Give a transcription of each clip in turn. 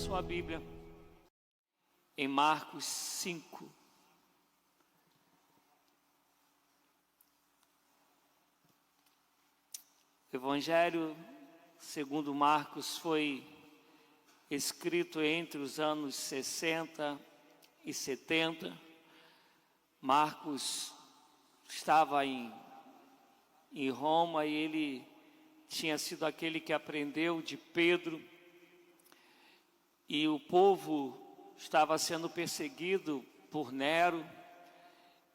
sua Bíblia em Marcos 5. O Evangelho segundo Marcos foi escrito entre os anos 60 e 70. Marcos estava em Roma e ele tinha sido aquele que aprendeu de Pedro, e o povo estava sendo perseguido por Nero,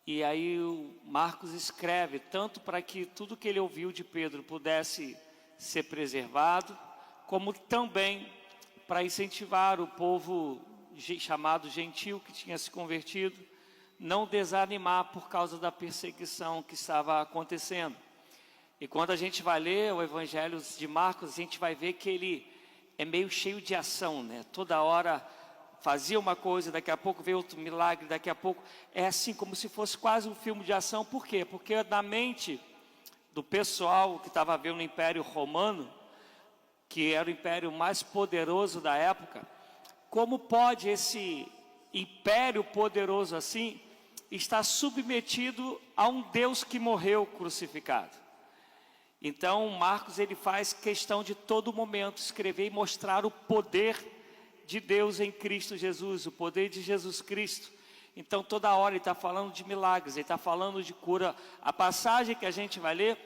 e aí o Marcos escreve tanto para que tudo que ele ouviu de Pedro pudesse ser preservado, como também para incentivar o povo chamado gentil que tinha se convertido, não desanimar por causa da perseguição que estava acontecendo. E quando a gente vai ler o Evangelho de Marcos, a gente vai ver que ele é meio cheio de ação, né? Toda hora fazia uma coisa, daqui a pouco veio outro milagre, daqui a pouco é assim como se fosse quase um filme de ação. Por quê? Porque na mente do pessoal que estava vendo o Império Romano, que era o império mais poderoso da época, como pode esse império poderoso assim estar submetido a um Deus que morreu crucificado? Então Marcos ele faz questão de todo momento escrever e mostrar o poder de Deus em Cristo Jesus, o poder de Jesus Cristo. Então toda hora ele está falando de milagres, ele está falando de cura. A passagem que a gente vai ler,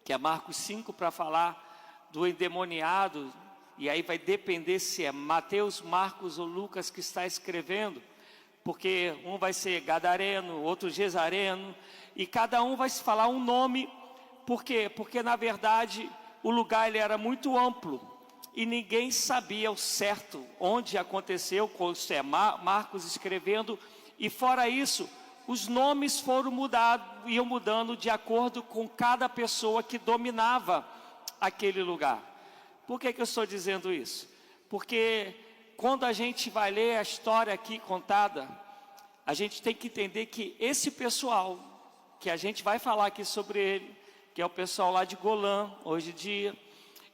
que é Marcos 5, para falar do endemoniado, e aí vai depender se é Mateus, Marcos ou Lucas que está escrevendo, porque um vai ser gadareno, outro gesareno, e cada um vai se falar um nome. Por quê? Porque na verdade o lugar ele era muito amplo e ninguém sabia o certo onde aconteceu, com Marcos escrevendo, e fora isso, os nomes foram iam mudando de acordo com cada pessoa que dominava aquele lugar. Por que eu estou dizendo isso? Porque quando a gente vai ler a história aqui contada, a gente tem que entender que esse pessoal, que a gente vai falar aqui sobre ele, que é o pessoal lá de Golã, hoje em dia,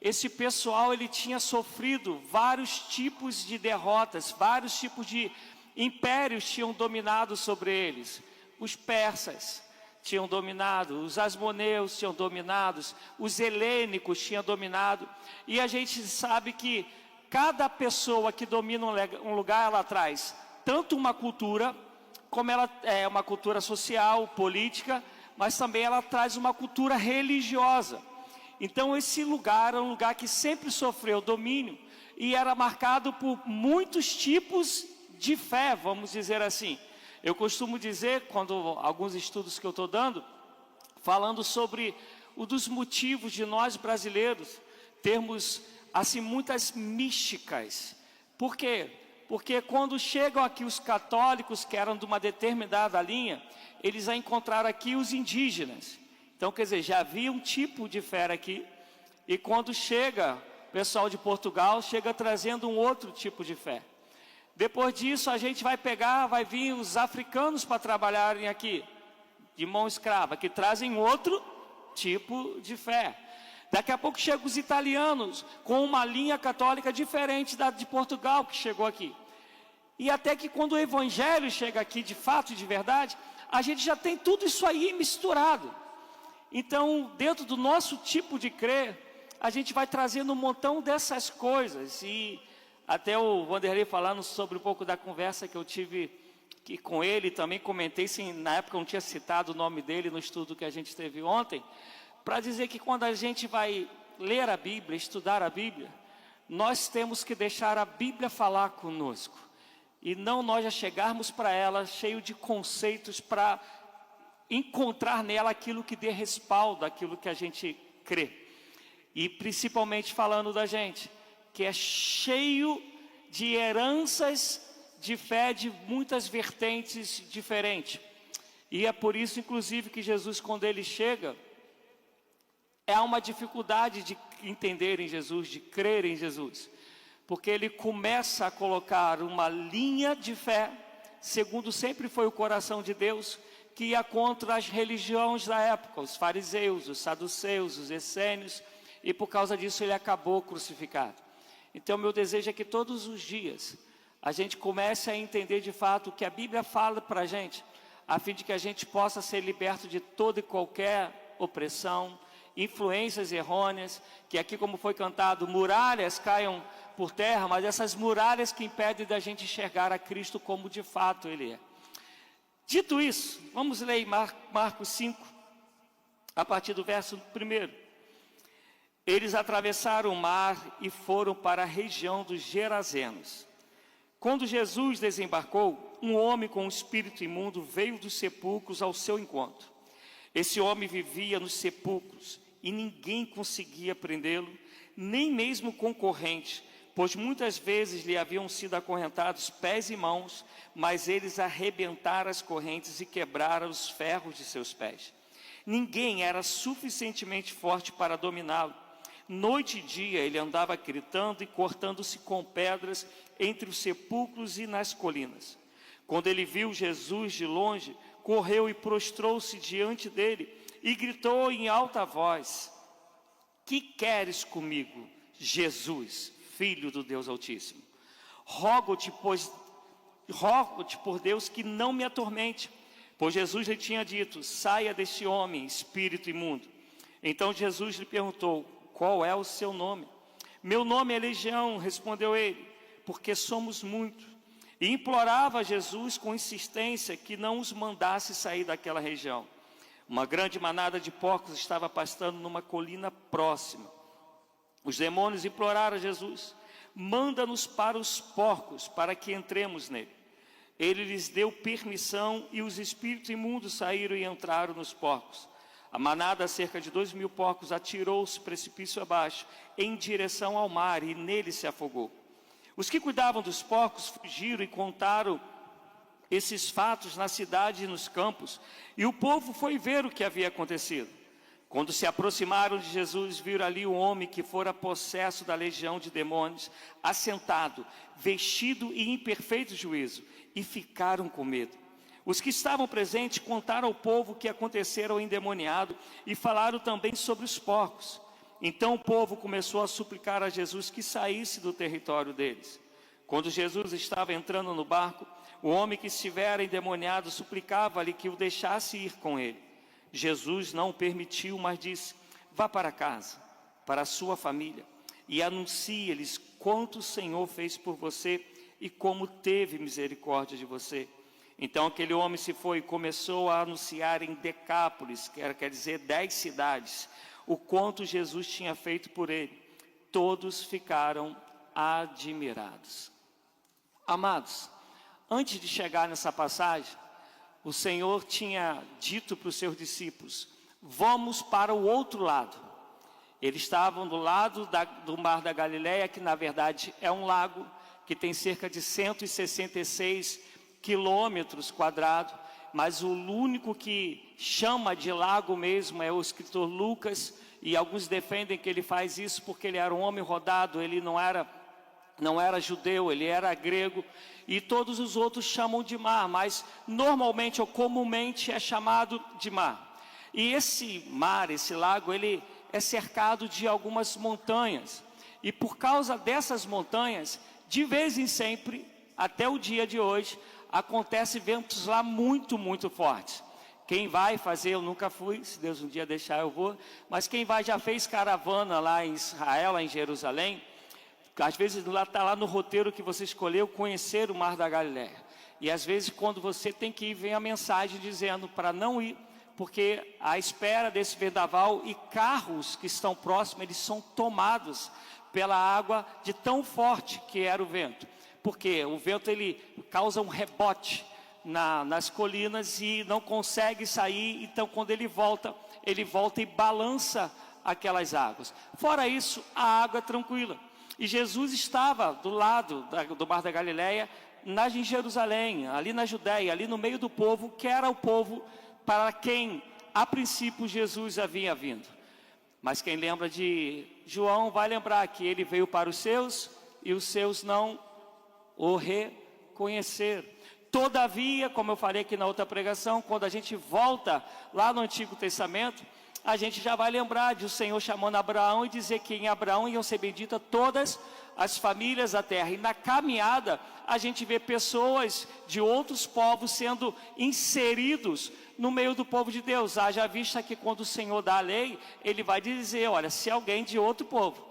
esse pessoal ele tinha sofrido vários tipos de derrotas, vários tipos de impérios tinham dominado sobre eles. Os persas tinham dominado, os asmoneus tinham dominado, os helênicos tinham dominado, e a gente sabe que cada pessoa que domina um lugar, ela traz tanto uma cultura, como ela é uma cultura social, política, mas também ela traz uma cultura religiosa. Então esse lugar é um lugar que sempre sofreu domínio e era marcado por muitos tipos de fé, vamos dizer assim. Eu costumo dizer, quando alguns estudos que eu estou dando, falando sobre um dos motivos de nós brasileiros termos assim muitas místicas. Por quê? Porque quando chegam aqui os católicos, que eram de uma determinada linha, eles encontraram aqui os indígenas. Então, quer dizer, já havia um tipo de fé aqui. E quando chega o pessoal de Portugal, chega trazendo um outro tipo de fé. Depois disso, a gente vai vir os africanos para trabalharem aqui, de mão escrava, que trazem outro tipo de fé. Daqui a pouco chegam os italianos, com uma linha católica diferente da de Portugal, que chegou aqui. E até que quando o Evangelho chega aqui, de fato e de verdade, a gente já tem tudo isso aí misturado. Então, dentro do nosso tipo de crer, a gente vai trazendo um montão dessas coisas. E até o Vanderlei falando sobre um pouco da conversa que eu tive com ele, também comentei, sim, na época eu não tinha citado o nome dele no estudo que a gente teve ontem, para dizer que quando a gente vai ler a Bíblia, estudar a Bíblia, nós temos que deixar a Bíblia falar conosco. E não nós já chegarmos para ela cheio de conceitos para encontrar nela aquilo que dê respaldo àquilo que a gente crê. E principalmente falando da gente, que é cheio de heranças de fé de muitas vertentes diferentes. E é por isso, inclusive, que Jesus, quando ele chega, há uma dificuldade de entender em Jesus, de crer em Jesus. Porque ele começa a colocar uma linha de fé, segundo sempre foi o coração de Deus, que ia contra as religiões da época, os fariseus, os saduceus, os essênios, e por causa disso ele acabou crucificado. Então, meu desejo é que todos os dias a gente comece a entender de fato o que a Bíblia fala para a gente, a fim de que a gente possa ser liberto de toda e qualquer opressão, influências errôneas, que aqui, como foi cantado, muralhas caiam por terra, mas essas muralhas que impedem da gente enxergar a Cristo como de fato Ele é. Dito isso, vamos ler Marcos 5, a partir do verso 1. Eles atravessaram o mar e foram para a região dos Gerazenos. Quando Jesus desembarcou, um homem com um espírito imundo veio dos sepulcros ao seu encontro. Esse homem vivia nos sepulcros e ninguém conseguia prendê-lo, nem mesmo com corrente, pois muitas vezes lhe haviam sido acorrentados pés e mãos, mas eles arrebentaram as correntes e quebraram os ferros de seus pés. Ninguém era suficientemente forte para dominá-lo. Noite e dia ele andava gritando e cortando-se com pedras entre os sepulcros e nas colinas. Quando ele viu Jesus de longe, correu e prostrou-se diante dele e gritou em alta voz: que queres comigo, Jesus, Filho do Deus Altíssimo? Rogo-te por Deus que não me atormente. Pois Jesus lhe tinha dito: saia deste homem, espírito imundo. Então Jesus lhe perguntou: qual é o seu nome? Meu nome é Legião, respondeu ele, porque somos muitos. E implorava a Jesus com insistência que não os mandasse sair daquela região. Uma grande manada de porcos estava pastando numa colina próxima. Os demônios imploraram a Jesus: manda-nos para os porcos, para que entremos nele. Ele lhes deu permissão e os espíritos imundos saíram e entraram nos porcos. A manada, cerca de 2.000 porcos, atirou-se precipício abaixo, em direção ao mar, e nele se afogou. Os que cuidavam dos porcos fugiram e contaram esses fatos na cidade e nos campos, e o povo foi ver o que havia acontecido. Quando se aproximaram de Jesus, viram ali um homem que fora possesso da legião de demônios, assentado, vestido e em perfeito juízo, e ficaram com medo. Os que estavam presentes contaram ao povo o que acontecera ao endemoniado e falaram também sobre os porcos. Então o povo começou a suplicar a Jesus que saísse do território deles. Quando Jesus estava entrando no barco, o homem que estivera endemoniado suplicava-lhe que o deixasse ir com ele. Jesus não o permitiu, mas disse: vá para casa, para a sua família, e anuncie-lhes quanto o Senhor fez por você e como teve misericórdia de você. Então aquele homem se foi e começou a anunciar em Decápolis, quer dizer 10 cidades, o quanto Jesus tinha feito por ele. Todos ficaram admirados. Amados, antes de chegar nessa passagem, o Senhor tinha dito para os seus discípulos: vamos para o outro lado. Eles estavam do lado do Mar da Galileia, que na verdade é um lago, que tem cerca de 166 quilômetros quadrados, mas o único que chama de lago mesmo é o escritor Lucas, e alguns defendem que ele faz isso porque ele era um homem rodado, ele não era judeu, ele era grego, e todos os outros chamam de mar, mas normalmente ou comumente é chamado de mar. E esse mar, esse lago, ele é cercado de algumas montanhas, e por causa dessas montanhas, de vez em sempre, até o dia de hoje, acontecem ventos lá muito, muito fortes. Quem vai fazer, eu nunca fui, se Deus um dia deixar eu vou, mas quem vai já fez caravana lá em Israel, lá em Jerusalém, às vezes está lá no roteiro que você escolheu, conhecer o Mar da Galileia. E às vezes quando você tem que ir, vem a mensagem dizendo para não ir, porque à espera desse vendaval, e carros que estão próximos, eles são tomados pela água de tão forte que era o vento. Porque o vento ele causa um rebote nas colinas e não consegue sair, então quando ele volta e balança aquelas águas. Fora isso, a água é tranquila. E Jesus estava do lado do Mar da Galileia, em Jerusalém, ali na Judéia, ali no meio do povo, que era o povo para quem, a princípio, Jesus havia vindo. Mas quem lembra de João vai lembrar que ele veio para os seus e os seus não o reconheceram. Todavia, como eu falei aqui na outra pregação, quando a gente volta lá no Antigo Testamento, a gente já vai lembrar de o Senhor chamando Abraão e dizer que em Abraão iam ser benditas todas as famílias da terra. E na caminhada, a gente vê pessoas de outros povos sendo inseridos no meio do povo de Deus. Haja vista que quando o Senhor dá a lei, Ele vai dizer, olha, se alguém de outro povo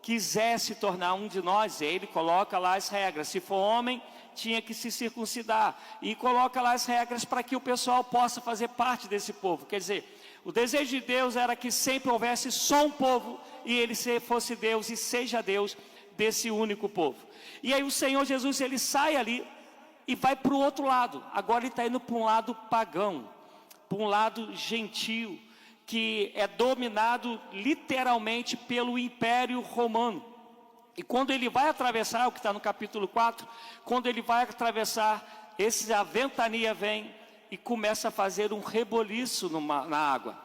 quiser se tornar um de nós, Ele coloca lá as regras. Se for homem, tinha que se circuncidar. E coloca lá as regras para que o pessoal possa fazer parte desse povo. Quer dizer, o desejo de Deus era que sempre houvesse só um povo, e Ele fosse Deus e seja Deus desse único povo. E aí o Senhor Jesus, Ele sai ali e vai para o outro lado. Agora Ele está indo para um lado pagão, para um lado gentil, que é dominado literalmente pelo Império Romano. E quando Ele vai atravessar, o que está no capítulo 4, quando Ele vai atravessar, a ventania vem e começa a fazer um reboliço na água.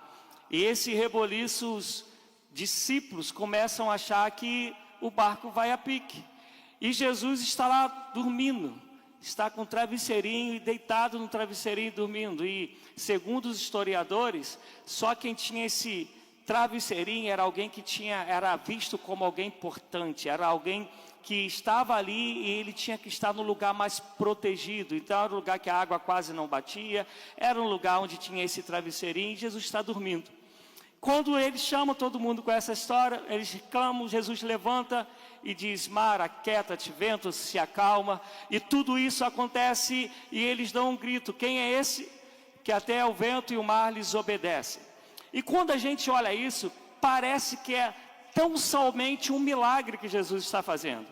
E esse reboliço, os discípulos começam a achar que o barco vai a pique. E Jesus está lá dormindo, está com um travesseirinho e deitado no travesseirinho dormindo. E segundo os historiadores, só quem tinha esse travesseirinho era alguém que era visto como alguém importante, era alguém que estava ali e ele tinha que estar no lugar mais protegido. Então era um lugar que a água quase não batia, era um lugar onde tinha esse travesseirinho, e Jesus está dormindo. Quando eles chamam todo mundo com essa história, eles clamam, Jesus levanta e diz, mar, aquieta-te, vento, se acalma. E tudo isso acontece e eles dão um grito, quem é esse? Que até o vento e o mar lhes obedecem. E quando a gente olha isso, parece que é tão somente um milagre que Jesus está fazendo.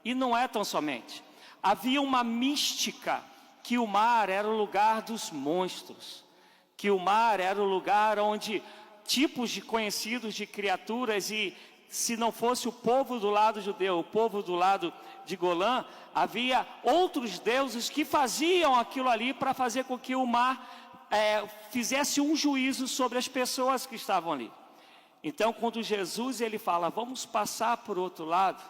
E não é tão somente. Havia uma mística que o mar era o lugar dos monstros, que o mar era o lugar onde tipos de conhecidos de criaturas, e se não fosse o povo do lado judeu, o povo do lado de Golã, havia outros deuses que faziam aquilo ali para fazer com que o mar fizesse um juízo sobre as pessoas que estavam ali. Então quando Jesus ele fala, vamos passar por outro lado,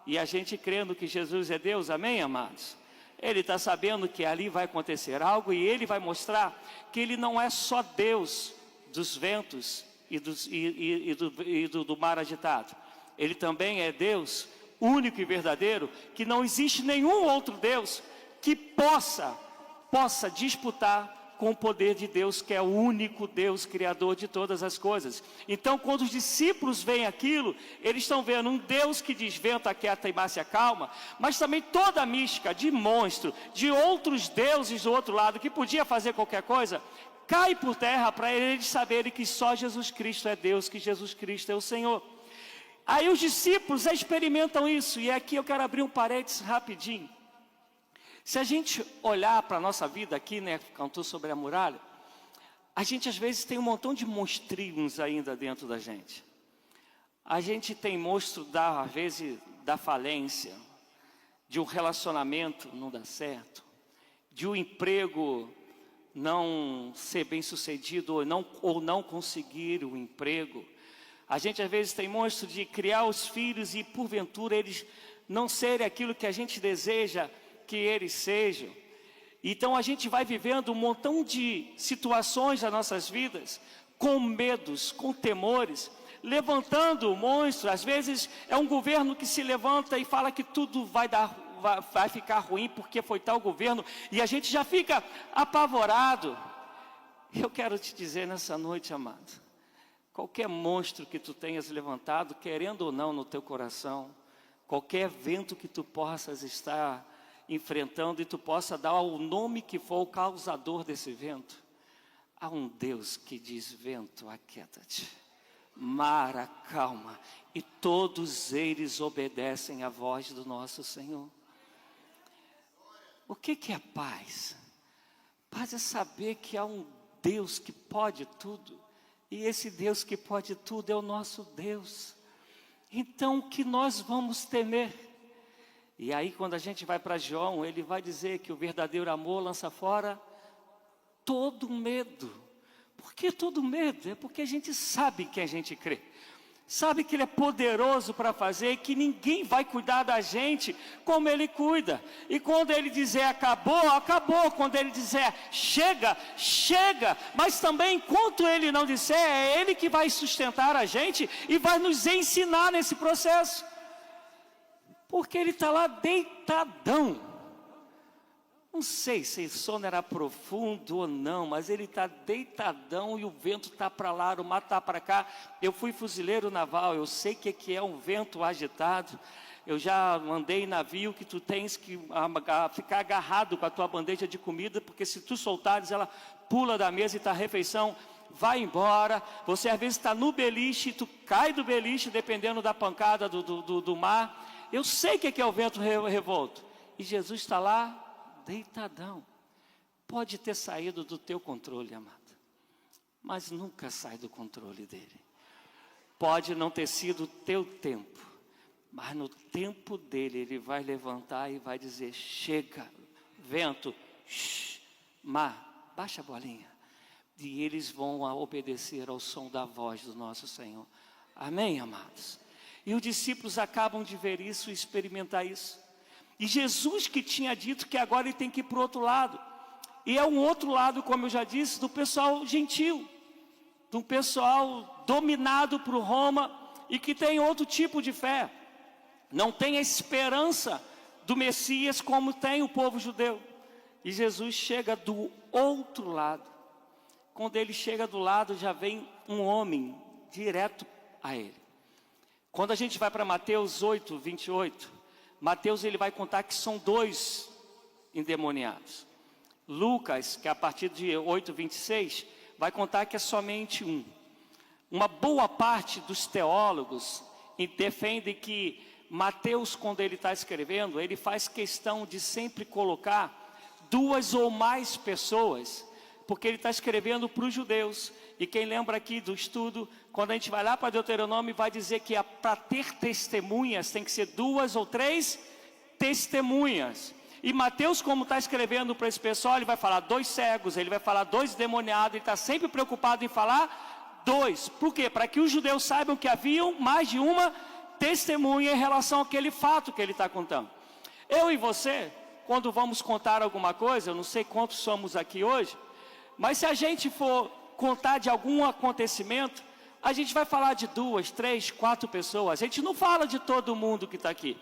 e a gente crendo que Jesus é Deus, amém, amados? Ele está sabendo que ali vai acontecer algo, e ele vai mostrar que ele não é só Deus dos ventos e do mar agitado. Ele também é Deus único e verdadeiro, que não existe nenhum outro Deus que possa disputar com o poder de Deus, que é o único Deus criador de todas as coisas. Então quando os discípulos veem aquilo, eles estão vendo um Deus que diz vento, aquieta e mar se acalma, mas também toda a mística de monstro, de outros deuses do outro lado, que podia fazer qualquer coisa, cai por terra para eles saberem que só Jesus Cristo é Deus, que Jesus Cristo é o Senhor. Aí os discípulos experimentam isso, e aqui eu quero abrir um parênteses rapidinho. Se a gente olhar para a nossa vida aqui, né, cantou sobre a muralha, a gente às vezes tem um montão de monstrinhos ainda dentro da gente. A gente tem monstro às vezes da falência, de um relacionamento não dar certo, de um emprego não ser bem sucedido ou não conseguir o emprego. A gente às vezes tem monstro de criar os filhos e porventura eles não serem aquilo que a gente deseja que eles sejam. Então a gente vai vivendo um montão de situações das nossas vidas, com medos, com temores, levantando o monstro. Às vezes é um governo que se levanta e fala que tudo vai ficar ruim porque foi tal governo, e a gente já fica apavorado. Eu quero te dizer nessa noite, amado, qualquer monstro que tu tenhas levantado, querendo ou não no teu coração, qualquer vento que tu possas estar enfrentando e tu possa dar o nome que for o causador desse vento, há um Deus que diz vento, aquieta-te, mar, acalma, e todos eles obedecem à voz do nosso Senhor. O que é paz? Paz é saber que há um Deus que pode tudo, e esse Deus que pode tudo é o nosso Deus. Então o que nós vamos temer? E aí quando a gente vai para João, ele vai dizer que o verdadeiro amor lança fora todo medo. Por que todo medo? É porque a gente sabe que a gente crê. Sabe que Ele é poderoso para fazer, que ninguém vai cuidar da gente como Ele cuida. E quando Ele dizer acabou, acabou. Quando Ele dizer chega, chega. Mas também, enquanto Ele não disser, é Ele que vai sustentar a gente e vai nos ensinar nesse processo. Porque Ele está lá deitadão. Não sei se o sono era profundo ou não, mas ele está deitadão e o vento está para lá, o mar está para cá. Eu fui fuzileiro naval, eu sei que é um vento agitado. Eu já andei em navio que tu tens que ficar agarrado com a tua bandeja de comida, porque se tu soltares, ela pula da mesa e está a refeição, vai embora. Você às vezes está no beliche, tu cai do beliche, dependendo da pancada do mar. Eu sei que é o vento revolto. E Jesus está lá, deitadão. Pode ter saído do teu controle, amado, mas nunca sai do controle dele. Pode não ter sido o teu tempo, mas no tempo dele, ele vai levantar e vai dizer: chega, vento, mar, baixa a bolinha. E eles vão obedecer ao som da voz do nosso Senhor. Amém, amados? E os discípulos acabam de ver isso e experimentar isso. E Jesus que tinha dito que agora ele tem que ir para o outro lado. E é um outro lado, como eu já disse, do pessoal gentil. Do pessoal dominado por Roma e que tem outro tipo de fé. Não tem a esperança do Messias como tem o povo judeu. E Jesus chega do outro lado. Quando ele chega do lado, já vem um homem direto a ele. Quando a gente vai para Mateus 8, 28... Mateus ele vai contar que são 2 endemoniados. Lucas, que a partir de 8, 26, vai contar que é somente um. Uma boa parte dos teólogos defende que Mateus, quando ele está escrevendo, ele faz questão de sempre colocar 2 ou mais pessoas, porque ele está escrevendo para os judeus. E quem lembra aqui do estudo, quando a gente vai lá para Deuteronômio, vai dizer que para ter testemunhas, tem que ser 2 ou 3 testemunhas. E Mateus, como está escrevendo para esse pessoal, ele vai falar 2 cegos, ele vai falar 2 demoniados, ele está sempre preocupado em falar 2. Por quê? Para que os judeus saibam que haviam mais de uma testemunha em relação àquele fato que ele está contando. Eu e você, quando vamos contar alguma coisa, eu não sei quantos somos aqui hoje, mas se a gente for contar de algum acontecimento, a gente vai falar de 2, 3, 4 pessoas. A gente não fala de todo mundo que está aqui.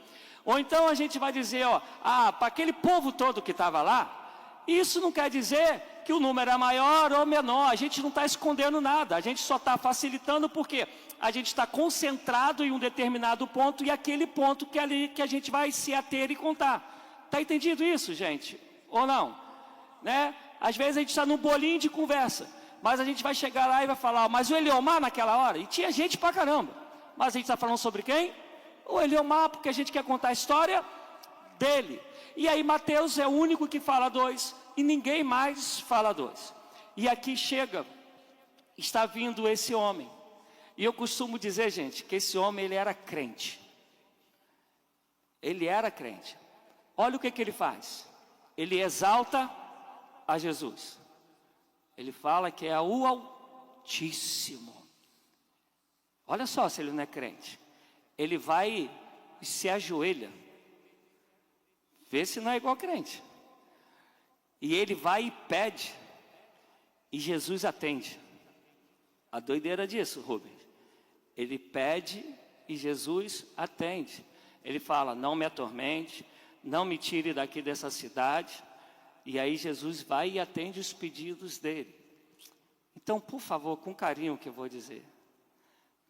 Ou então a gente vai dizer, para aquele povo todo que estava lá. Isso não quer dizer que o número é maior ou menor. A gente não está escondendo nada. A gente só está facilitando porque a gente está concentrado em um determinado ponto e aquele ponto que a gente vai se ater e contar. Está entendido isso, gente? Ou não? Né? Às vezes a gente está num bolinho de conversa. Mas a gente vai chegar lá e vai falar, mas o Eliomar naquela hora, e tinha gente pra caramba. Mas a gente está falando sobre quem? O Eliomar, porque a gente quer contar a história dele. E aí Mateus é o único que fala 2, e ninguém mais fala 2. E aqui está vindo esse homem. E eu costumo dizer, gente, que esse homem ele era crente. Ele era crente. Olha o que ele faz. Ele exalta a Jesus. Ele fala que é o Altíssimo. Olha só se ele não é crente. Ele vai e se ajoelha. Vê se não é igual crente. E ele vai e pede. E Jesus atende. A doideira disso, Rubens. Ele pede e Jesus atende. Ele fala, não me atormente, não me tire daqui dessa cidade. E aí Jesus vai e atende os pedidos dele. Então, por favor, com carinho que eu vou dizer.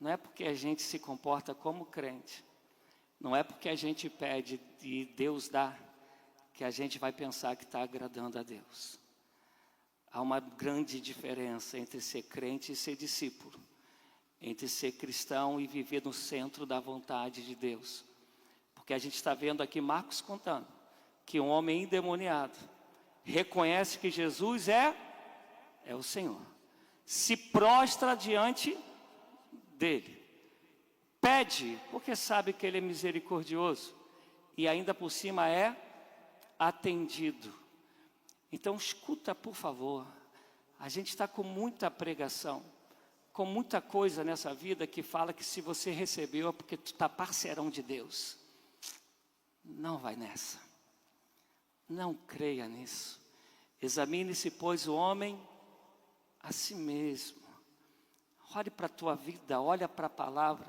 Não é porque a gente se comporta como crente. Não é porque a gente pede e Deus dá, que a gente vai pensar que está agradando a Deus. Há uma grande diferença entre ser crente e ser discípulo. Entre ser cristão e viver no centro da vontade de Deus. Porque a gente está vendo aqui Marcos contando que um homem endemoniado reconhece que Jesus é o Senhor. Se prostra diante dele. Pede, porque sabe que ele é misericordioso. E ainda por cima é atendido. Então escuta, por favor. A gente está com muita pregação. com muita coisa nessa vida que fala que se você recebeu é porque tu está parceirão de Deus. Não vai nessa. Não creia nisso. Examine-se, pois, o homem a si mesmo. Olhe para a tua vida, olha para a palavra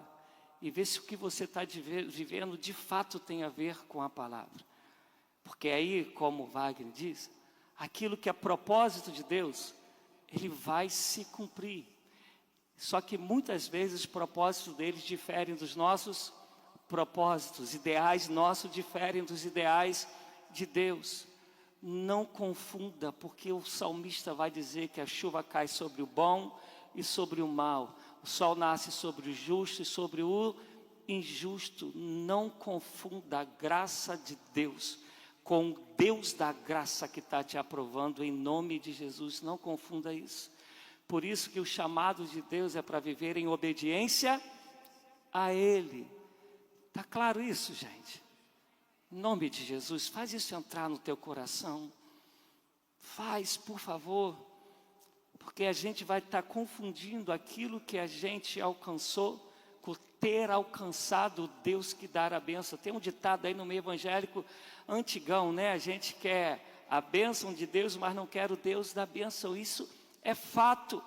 e vê se o que você está vivendo de fato tem a ver com a palavra. Porque aí, como Wagner diz, aquilo que é propósito de Deus, ele vai se cumprir. Só que muitas vezes os propósitos deles diferem dos nossos propósitos, ideais nossos diferem dos ideais de Deus. Não confunda, porque o salmista vai dizer que a chuva cai sobre o bom e sobre o mal. O sol nasce sobre o justo e sobre o injusto. Não confunda a graça de Deus com o Deus da graça que está te aprovando em nome de Jesus. Não confunda isso. Por isso que o chamado de Deus é para viver em obediência a Ele. Está claro isso, gente? Em nome de Jesus, faz isso entrar no teu coração. Faz, por favor. Porque a gente vai estar confundindo aquilo que a gente alcançou com ter alcançado o Deus que dá a bênção. Tem um ditado aí no meio evangélico antigão, né? A gente quer a bênção de Deus, mas não quer o Deus da bênção. Isso é fato.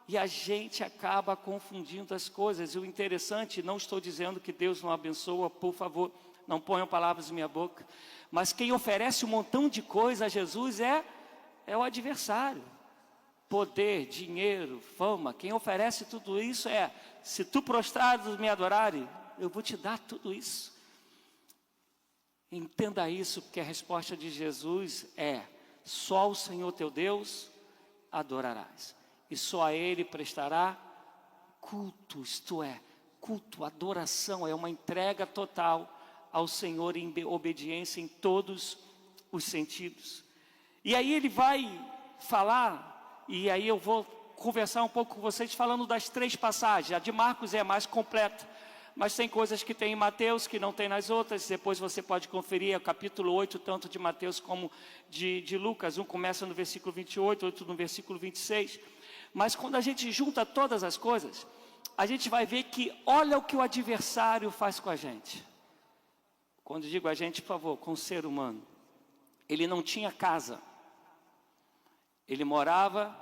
E a gente acaba confundindo as coisas. E o interessante, não estou dizendo que Deus não abençoa, por favor, não ponham palavras em minha boca. Mas quem oferece um montão de coisa a Jesus é o adversário. Poder, dinheiro, fama. Quem oferece tudo isso se tu prostrados me adorarem, eu vou te dar tudo isso. Entenda isso, porque a resposta de Jesus é: só o Senhor teu Deus adorarás, e só a Ele prestará culto, isto é, culto, adoração, é uma entrega total ao Senhor em obediência em todos os sentidos. E aí ele vai falar, e aí eu vou conversar um pouco com vocês falando das 3 passagens. A de Marcos é a mais completa, mas tem coisas que tem em Mateus que não tem nas outras. Depois você pode conferir o capítulo 8, tanto de Mateus como de Lucas. Um começa no versículo 28, outro no versículo 26. Mas quando a gente junta todas as coisas, a gente vai ver que olha o que o adversário faz com a gente. Quando digo a gente, por favor, com o ser humano. Ele não tinha casa. Ele morava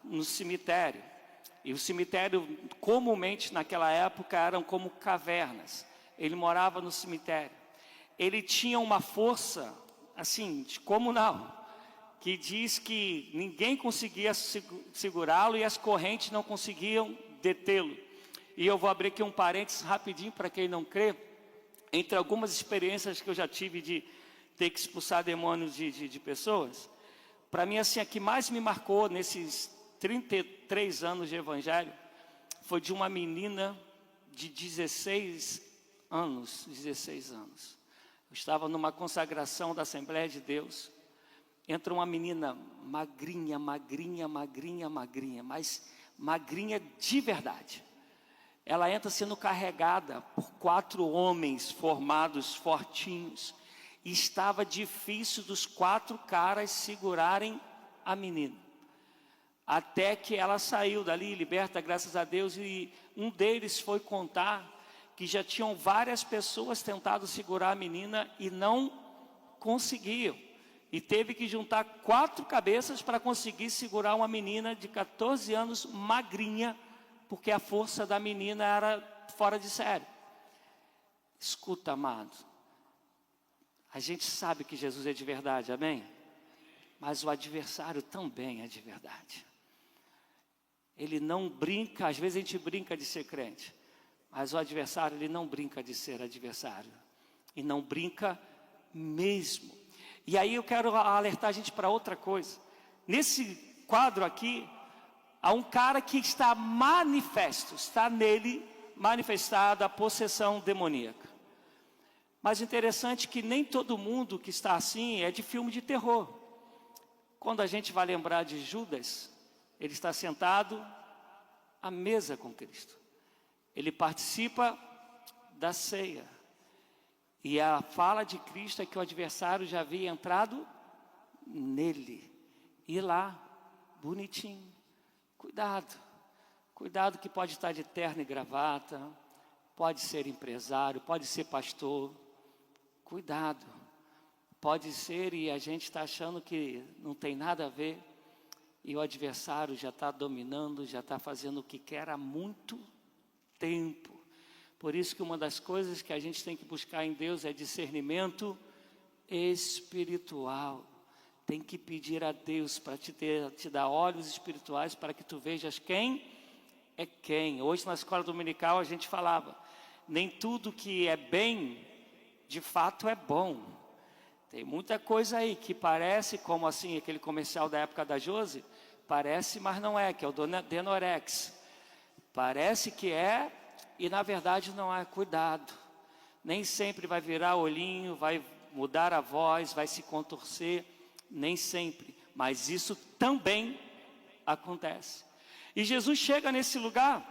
no cemitério. E o cemitério, comumente naquela época, eram como cavernas. Ele morava no cemitério. Ele tinha uma força, assim, descomunal, que diz que ninguém conseguia segurá-lo e as correntes não conseguiam detê-lo. E eu vou abrir aqui um parênteses rapidinho para quem não crê. Entre algumas experiências que eu já tive de ter que expulsar demônios de pessoas, para mim, assim, a que mais me marcou nesses 33 anos de evangelho, foi de uma menina de 16 anos. Eu estava numa consagração da Assembleia de Deus. Entra uma menina magrinha, mas magrinha de verdade. Ela entra sendo carregada por 4 homens formados, fortinhos. E estava difícil dos 4 caras segurarem a menina. Até que ela saiu dali, liberta, graças a Deus. E um deles foi contar que já tinham várias pessoas tentado segurar a menina e não conseguiam. E teve que juntar 4 cabeças para conseguir segurar uma menina de 14 anos, magrinha, porque a força da menina era fora de série. Escuta, amado, a gente sabe que Jesus é de verdade, amém? Mas o adversário também é de verdade. Ele não brinca, às vezes a gente brinca de ser crente, mas o adversário, ele não brinca de ser adversário. E não brinca mesmo. E aí eu quero alertar a gente para outra coisa. Nesse quadro aqui, há um cara que está manifesto, está nele manifestada a possessão demoníaca. Mas interessante que nem todo mundo que está assim é de filme de terror. Quando a gente vai lembrar de Judas, ele está sentado à mesa com Cristo. Ele participa da ceia. E a fala de Cristo é que o adversário já havia entrado nele. E lá, bonitinho. Cuidado Cuidado que pode estar de terno e gravata, pode ser empresário, pode ser pastor. Cuidado. Pode ser e a gente está achando que não tem nada a ver. E o adversário já está dominando, já está fazendo o que quer há muito tempo. Por isso que uma das coisas que a gente tem que buscar em Deus é discernimento espiritual. Tem que pedir a Deus para te dar olhos espirituais para que tu vejas quem é quem. Hoje na escola dominical a gente falava, nem tudo que é bem, de fato é bom. Tem muita coisa aí que parece, como assim, aquele comercial da época da Josi, parece, mas não é, que é o Denorex. Parece que é, e na verdade não é. Cuidado. Nem sempre vai virar olhinho, vai mudar a voz, vai se contorcer, nem sempre. Mas isso também acontece. E Jesus chega nesse lugar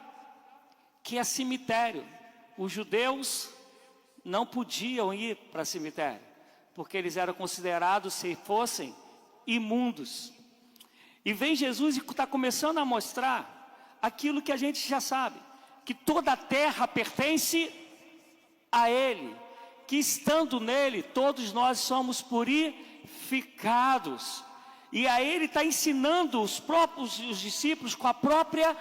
que é cemitério. Os judeus não podiam ir para cemitério, porque eles eram considerados, se fossem, imundos. E vem Jesus e está começando a mostrar aquilo que a gente já sabe, que toda a terra pertence a Ele, que estando nele, todos nós somos purificados. E aí Ele está ensinando os discípulos com a própria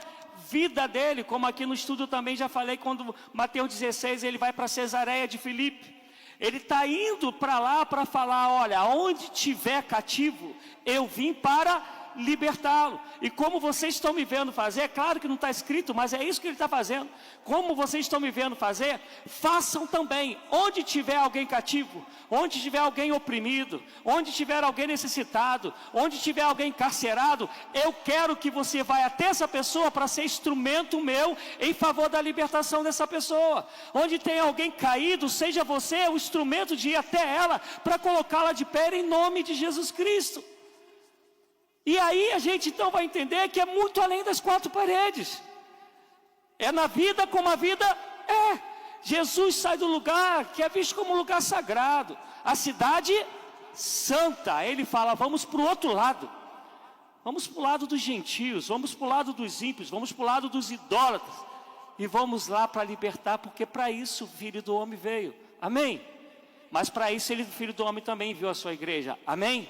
vida dele, como aqui no estudo também já falei, quando Mateus 16, ele vai para Cesareia de Filipe. Ele está indo para lá para falar, olha, onde tiver cativo, eu vim para libertá-lo. E como vocês estão me vendo fazer, é claro que não está escrito, mas é isso que ele está fazendo. Como vocês estão me vendo fazer, façam também. Onde tiver alguém cativo, onde tiver alguém oprimido, onde tiver alguém necessitado, onde tiver alguém encarcerado, eu quero que você vá até essa pessoa para ser instrumento meu em favor da libertação dessa pessoa. Onde tem alguém caído, seja você o instrumento de ir até ela para colocá-la de pé em nome de Jesus Cristo. E aí a gente então vai entender que é muito além das quatro paredes. É na vida como a vida é. Jesus sai do lugar que é visto como um lugar sagrado, a cidade santa. Ele fala, vamos para o outro lado. Vamos para o lado dos gentios, vamos para o lado dos ímpios, vamos para o lado dos idólatras. E vamos lá para libertar, porque para isso o Filho do Homem veio. Amém? Mas para isso o Filho do Homem também enviou a sua igreja. Amém?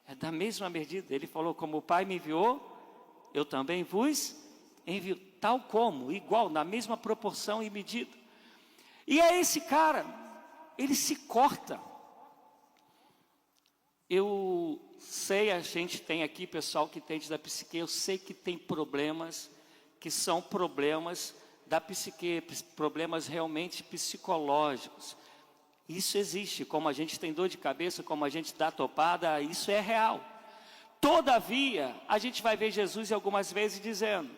É da mesma medida. Ele falou, como o Pai me enviou, eu também vos envio. Tal como, igual, na mesma proporção e medida. E é esse cara, ele se corta. Eu sei, a gente tem aqui pessoal que entende da psique, eu sei que tem problemas, que são problemas da psique, problemas realmente psicológicos. Isso existe, como a gente tem dor de cabeça, como a gente dá topada, isso é real. Todavia, a gente vai ver Jesus algumas vezes dizendo,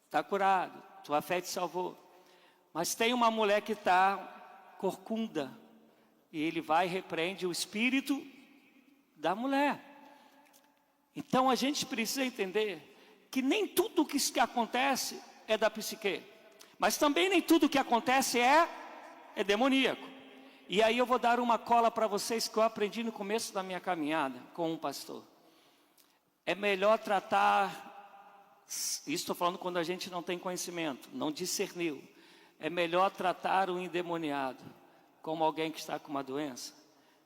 está curado, tua fé te salvou. Mas tem uma mulher que está corcunda, e ele vai e repreende o espírito da mulher. Então a gente precisa entender que nem tudo que acontece é da psique, mas também nem tudo que acontece é demoníaco. E aí eu vou dar uma cola para vocês que eu aprendi no começo da minha caminhada com um pastor. É melhor tratar, isso estou falando quando a gente não tem conhecimento, não discerniu. É melhor tratar o endemoniado como alguém que está com uma doença,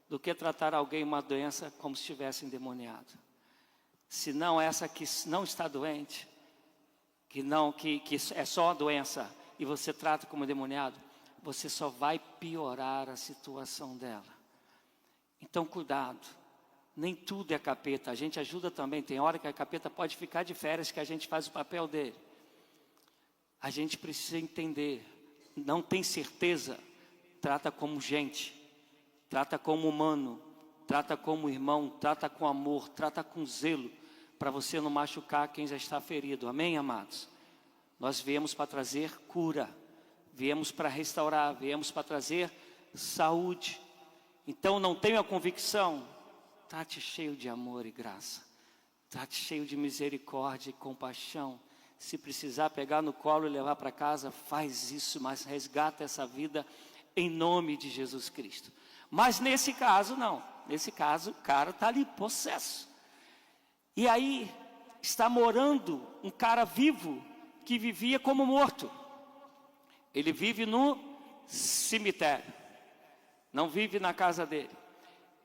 do que tratar alguém uma doença como se estivesse endemoniado. Se não essa que não está doente, que é só a doença, e você trata como endemoniado, você só vai piorar a situação dela. Então cuidado, nem tudo é capeta, a gente ajuda também, tem hora que a capeta pode ficar de férias, que a gente faz o papel dele. A gente precisa entender, não tem certeza, trata como gente, trata como humano, trata como irmão, trata com amor, trata com zelo, para você não machucar quem já está ferido, amém, amados? Nós viemos para trazer cura, viemos para restaurar, viemos para trazer saúde. Então não tenha a convicção, trate cheio de amor e graça, trate cheio de misericórdia e compaixão. Se precisar pegar no colo e levar para casa, faz isso, mas resgata essa vida em nome de Jesus Cristo. Mas nesse caso não, nesse caso o cara está ali possesso. E aí está morando um cara vivo que vivia como morto. Ele vive no cemitério, não vive na casa dele.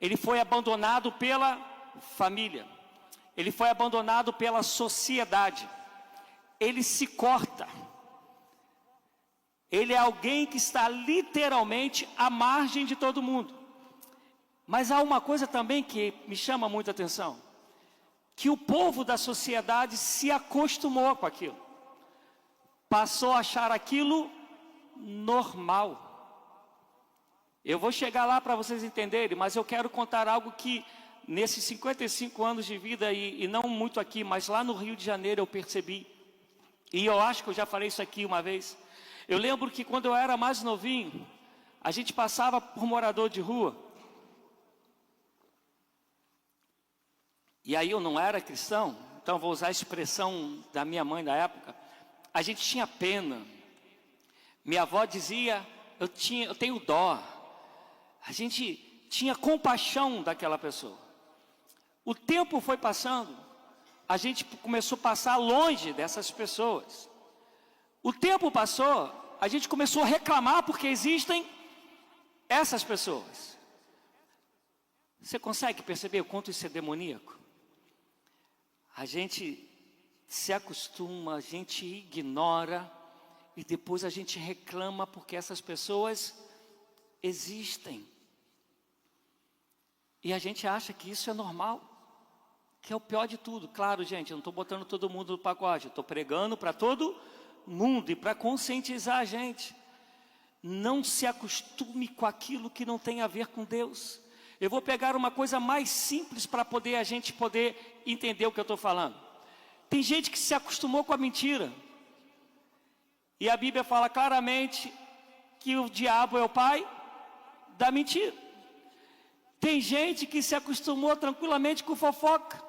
Ele foi abandonado pela família, ele foi abandonado pela sociedade, ele se corta. Ele é alguém que está literalmente à margem de todo mundo. Mas há uma coisa também que me chama muita atenção, que o povo da sociedade se acostumou com aquilo, passou a achar aquilo normal. Eu vou chegar lá para vocês entenderem, mas eu quero contar algo que nesses 55 anos de vida, e não muito aqui, mas lá no Rio de Janeiro eu percebi, e eu acho que eu já falei isso aqui uma vez. Eu lembro que quando eu era mais novinho, a gente passava por morador de rua, e aí eu não era cristão, então vou usar a expressão da minha mãe da época, a gente tinha pena. Minha avó dizia, eu tenho dó. A gente tinha compaixão daquela pessoa. O tempo foi passando, a gente começou a passar longe dessas pessoas. O tempo passou, a gente começou a reclamar porque existem essas pessoas. Você consegue perceber o quanto isso é demoníaco? A gente se acostuma, a gente ignora e depois a gente reclama porque essas pessoas existem. E a gente acha que isso é normal, que é o pior de tudo. Claro, gente, eu não estou botando todo mundo no pacote, eu estou pregando para todo mundo e para conscientizar a gente. Não se acostume com aquilo que não tem a ver com Deus. Eu vou pegar uma coisa mais simples para a gente poder entender o que eu estou falando. Tem gente que se acostumou com a mentira. E a Bíblia fala claramente que o diabo é o pai da mentira. Tem gente que se acostumou tranquilamente com fofoca.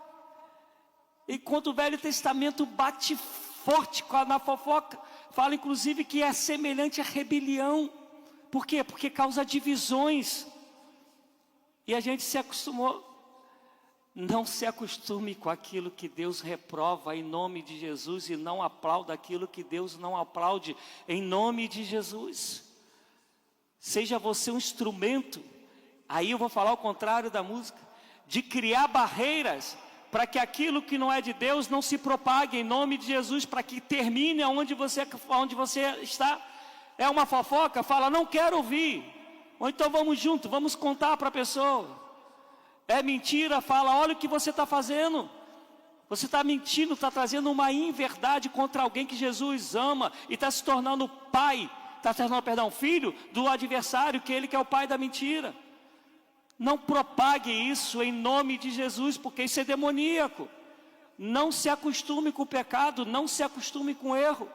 Enquanto o Velho Testamento bate forte na fofoca, fala inclusive que é semelhante à rebelião. Por quê? Porque causa divisões. E a gente se acostumou. Não se acostume com aquilo que Deus reprova em nome de Jesus e não aplauda aquilo que Deus não aplaude em nome de Jesus. Seja você um instrumento, aí eu vou falar o contrário da música, de criar barreiras para que aquilo que não é de Deus não se propague em nome de Jesus, para que termine onde você está. É uma fofoca, fala, não quero ouvir. Ou então vamos junto, vamos contar para a pessoa. É mentira, fala, olha o que você está fazendo. Você está mentindo, está trazendo uma inverdade contra alguém que Jesus ama e está se tornando pai, está se tornando, filho do adversário, que ele que é o pai da mentira. Não propague isso em nome de Jesus, porque isso é demoníaco. Não se acostume com o pecado, não se acostume com o erro.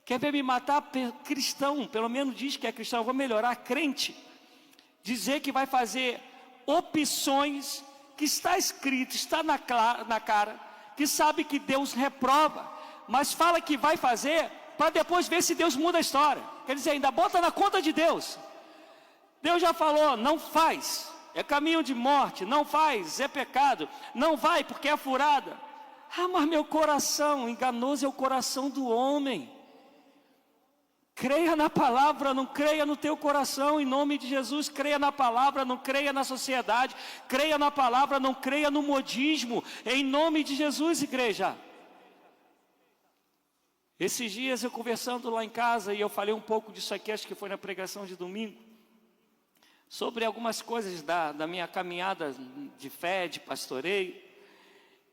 Quer ver me matar? Cristão, pelo menos diz que é cristão, eu vou melhorar, crente. Dizer que vai fazer opções que está escrito, está na cara, que sabe que Deus reprova, mas fala que vai fazer, para depois ver se Deus muda a história. Quer dizer, ainda bota na conta de Deus. Deus já falou, não faz, é caminho de morte, não faz, é pecado, não vai porque é furada. Ah, mas meu coração, enganoso é o coração do homem. Creia na palavra, não creia no teu coração, em nome de Jesus. Creia na palavra, não creia na sociedade. Creia na palavra, não creia no modismo, em nome de Jesus, igreja. Esses dias eu conversando lá em casa, e eu falei um pouco disso aqui, acho que foi na pregação de domingo, sobre algumas coisas da minha caminhada de fé, de pastoreio,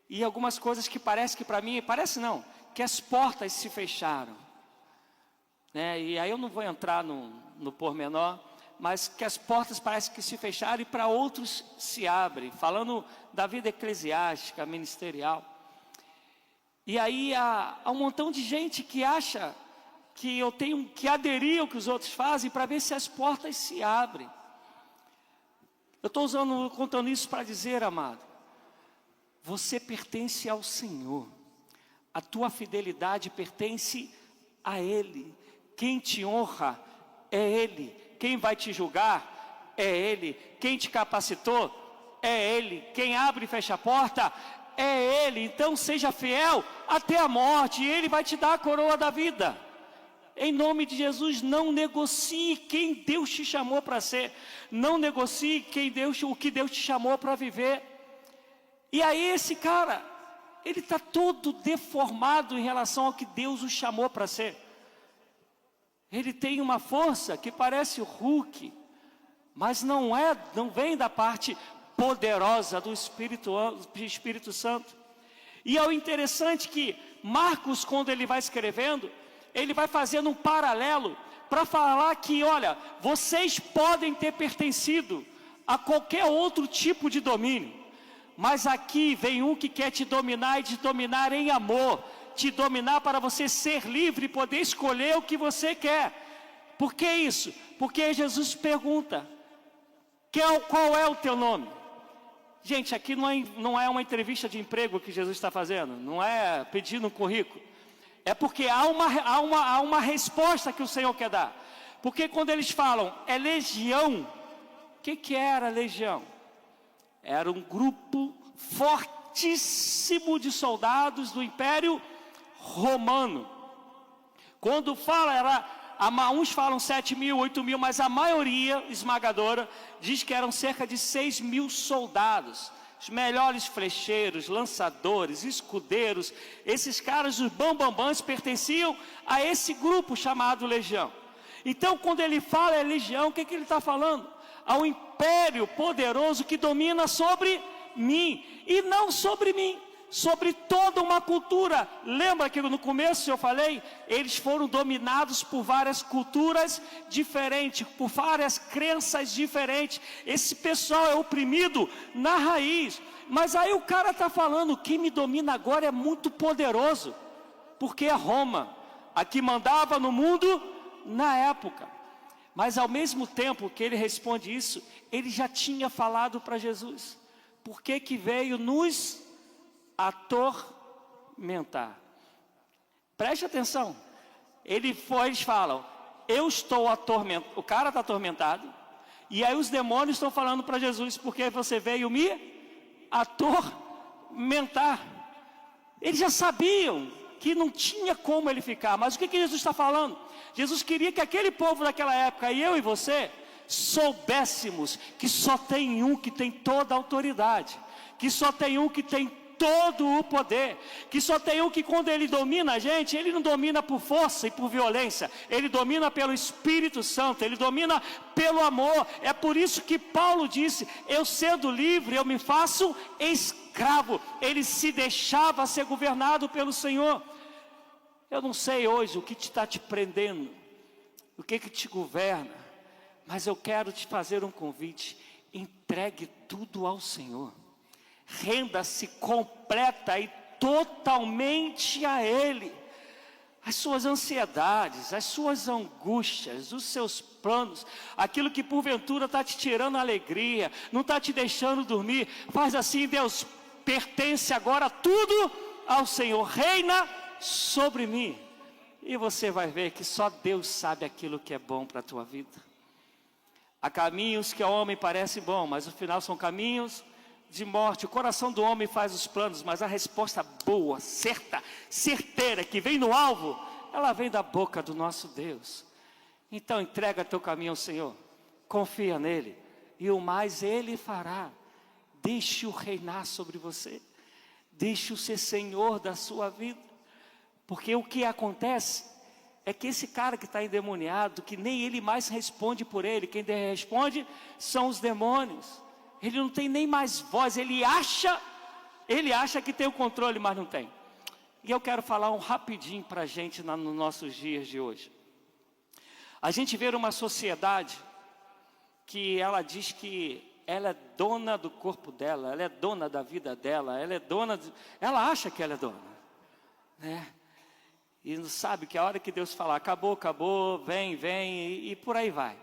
e algumas coisas que parece que para mim, parece não, que as portas se fecharam. E aí eu não vou entrar no pormenor, mas que as portas parecem que se fecharam e para outros se abrem, falando da vida eclesiástica, ministerial. E aí há um montão de gente que acha que eu tenho que aderir ao que os outros fazem para ver se as portas se abrem. Eu estou contando isso para dizer, amado, você pertence ao Senhor, a tua fidelidade pertence a Ele. Quem te honra é Ele, quem vai te julgar é Ele, quem te capacitou é Ele, quem abre e fecha a porta é Ele, então seja fiel até a morte, e Ele vai te dar a coroa da vida. Em nome de Jesus, não negocie quem Deus te chamou para ser, não negocie o que Deus te chamou para viver. E aí esse cara, ele está todo deformado em relação ao que Deus o chamou para ser. Ele tem uma força que parece o Hulk, mas não vem da parte poderosa do Espírito Santo. E é o interessante que Marcos, quando ele vai escrevendo, ele vai fazendo um paralelo para falar que, olha, vocês podem ter pertencido a qualquer outro tipo de domínio, mas aqui vem um que quer te dominar e te dominar em amor, te dominar para você ser livre e poder escolher o que você quer. Por que isso? Porque Jesus pergunta, qual é o teu nome? Gente, aqui não é uma entrevista de emprego que Jesus está fazendo, não é pedindo um currículo. É porque há uma resposta que o Senhor quer dar. Porque quando eles falam, é legião, o que era legião? Era um grupo fortíssimo de soldados do Império Romano. Quando fala, uns falam 7 mil, 8 mil, mas a maioria esmagadora diz que eram cerca de 6 mil soldados. Os melhores flecheiros, lançadores, escudeiros, esses caras, os bambambãs, pertenciam a esse grupo chamado legião. Então, quando ele fala é legião, o que ele está falando? Ao império poderoso que domina sobre mim, e não sobre mim, sobre toda uma cultura. Lembra que no começo eu falei, eles foram dominados por várias culturas diferentes, por várias crenças diferentes. Esse pessoal é oprimido na raiz. Mas aí o cara está falando, quem me domina agora é muito poderoso, porque é Roma, a que mandava no mundo na época. Mas ao mesmo tempo que ele responde isso, ele já tinha falado para Jesus, por que veio nos atormentar? Preste atenção, eles falam, eu estou atormentado, o cara está atormentado, e aí os demônios estão falando para Jesus, porque você veio me atormentar. Eles já sabiam que não tinha como ele ficar, mas o que Jesus está falando? Jesus queria que aquele povo daquela época, e eu e você, soubéssemos que só tem um que tem toda a autoridade, que só tem um que tem todo o poder, que só tem um que quando ele domina a gente, ele não domina por força e por violência, ele domina pelo Espírito Santo, ele domina pelo amor. É por isso que Paulo disse, eu sendo livre, eu me faço escravo. Ele se deixava ser governado pelo Senhor. Eu não sei hoje o que está te prendendo, o que te governa, mas eu quero te fazer um convite, entregue tudo ao Senhor. Renda-se completa e totalmente a Ele. As suas ansiedades, as suas angústias, os seus planos, aquilo que porventura está te tirando a alegria, não está te deixando dormir, faz assim, Deus, pertence agora tudo ao Senhor, reina sobre mim. E você vai ver que só Deus sabe aquilo que é bom para a tua vida. Há caminhos que ao homem parecem bom, mas no final são caminhos de morte. O coração do homem faz os planos, mas a resposta boa, certeira, que vem no alvo, ela vem da boca do nosso Deus. Então entrega teu caminho ao Senhor, confia nele, e o mais Ele fará. Deixe-o reinar sobre você, deixe-o ser Senhor da sua vida, porque o que acontece é que esse cara que está endemoniado, que nem ele mais responde por ele, quem responde são os demônios. Ele não tem nem mais voz, ele acha que tem o controle, mas não tem. E eu quero falar rapidinho para a gente nos nossos dias de hoje. A gente vê uma sociedade que ela diz que ela é dona do corpo dela, ela é dona da vida dela, ela acha que ela é dona, né? E não sabe que a hora que Deus falar, acabou, vem, e por aí vai.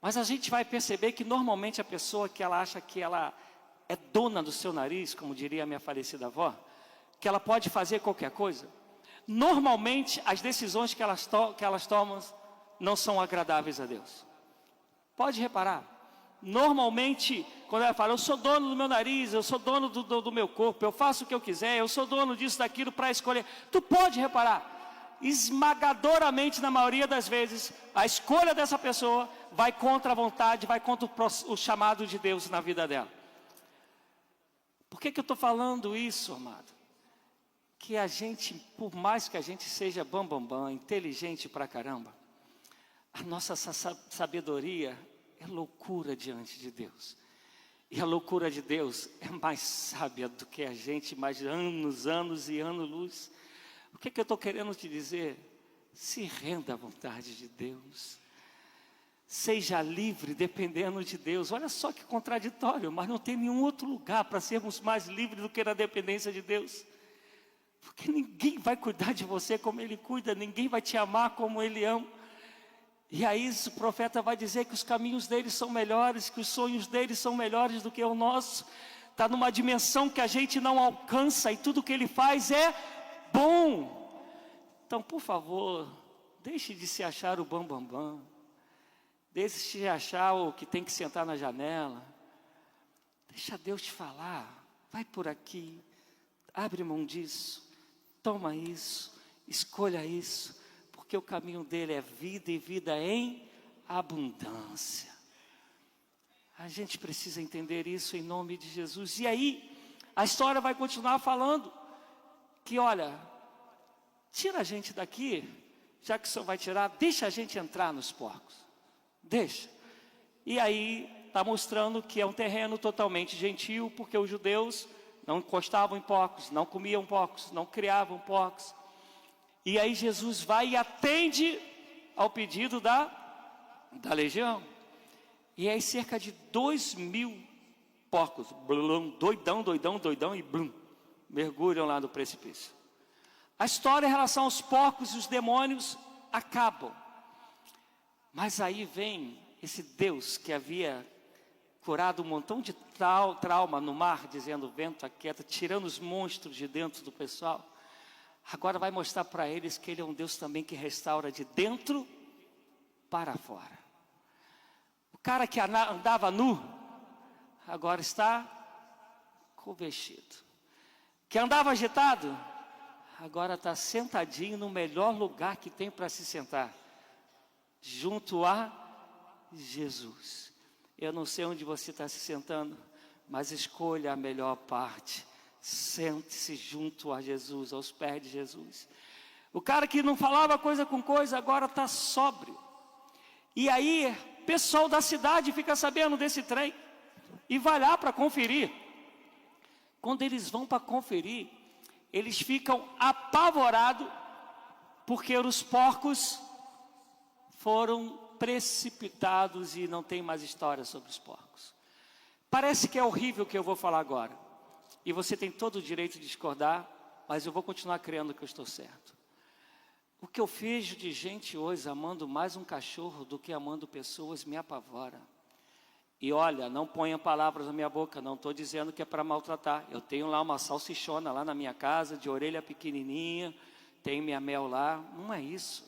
Mas a gente vai perceber que normalmente a pessoa que ela acha que ela é dona do seu nariz, como diria a minha falecida avó, que ela pode fazer qualquer coisa, normalmente as decisões que elas tomam não são agradáveis a Deus. Pode reparar, Normalmente, quando ela fala, eu sou dono do meu nariz, eu sou dono do meu corpo, eu faço o que eu quiser, eu sou dono disso, daquilo, para escolher. Tu pode reparar, esmagadoramente, na maioria das vezes, a escolha dessa pessoa vai contra a vontade, vai contra o chamado de Deus na vida dela. Por que eu estou falando isso, amado? Que a gente, por mais que a gente seja bambambam, inteligente pra caramba, a nossa sabedoria é loucura diante de Deus. E a loucura de Deus é mais sábia do que a gente, mais anos e anos-luz. O que eu estou querendo te dizer? Se renda à vontade de Deus. Seja livre dependendo de Deus. Olha só que contraditório, mas não tem nenhum outro lugar para sermos mais livres do que na dependência de Deus. Porque ninguém vai cuidar de você como Ele cuida, ninguém vai te amar como Ele ama. E aí o profeta vai dizer que os caminhos dele são melhores, que os sonhos dele são melhores do que o nosso. Está numa dimensão que a gente não alcança e tudo que ele faz é bom. Então, por favor, deixe de se achar o bambambam. Deixe de achar o que tem que sentar na janela. Deixa Deus te falar. Vai por aqui, abre mão disso, toma isso, escolha isso. Porque o caminho dele é vida e vida em abundância. A gente precisa entender isso em nome de Jesus. E aí, a história vai continuar falando que, olha, tira a gente daqui, já que o Senhor vai tirar, deixa a gente entrar nos porcos. Deixa. E aí, está mostrando que é um terreno totalmente gentil, porque os judeus não encostavam em porcos, não comiam porcos, não criavam porcos. E aí Jesus vai e atende ao pedido da legião. E aí cerca de 2.000 porcos, doidão, e blum, mergulham lá no precipício. A história em relação aos porcos e os demônios acabam. Mas aí vem esse Deus que havia curado um montão de trauma no mar, dizendo vento aquieta, tirando os monstros de dentro do pessoal. Agora vai mostrar para eles que Ele é um Deus também que restaura de dentro para fora. O cara que andava nu, agora está revestido. Que andava agitado, agora está sentadinho no melhor lugar que tem para se sentar, junto a Jesus. Eu não sei onde você está se sentando, mas escolha a melhor parte. Sente-se junto a Jesus, aos pés de Jesus. O cara que não falava coisa com coisa, agora está sóbrio. E aí, o pessoal da cidade fica sabendo desse trem e vai lá para conferir. Quando eles vão para conferir, eles ficam apavorados, porque os porcos foram precipitados e não tem mais história sobre os porcos. Parece que é horrível o que eu vou falar agora. E você tem todo o direito de discordar, mas eu vou continuar crendo que eu estou certo. O que eu vejo de gente hoje amando mais um cachorro do que amando pessoas me apavora. E olha, não ponha palavras na minha boca, não estou dizendo que é para maltratar. Eu tenho lá uma salsichona lá na minha casa, de orelha pequenininha, tenho minha mel lá, não é isso.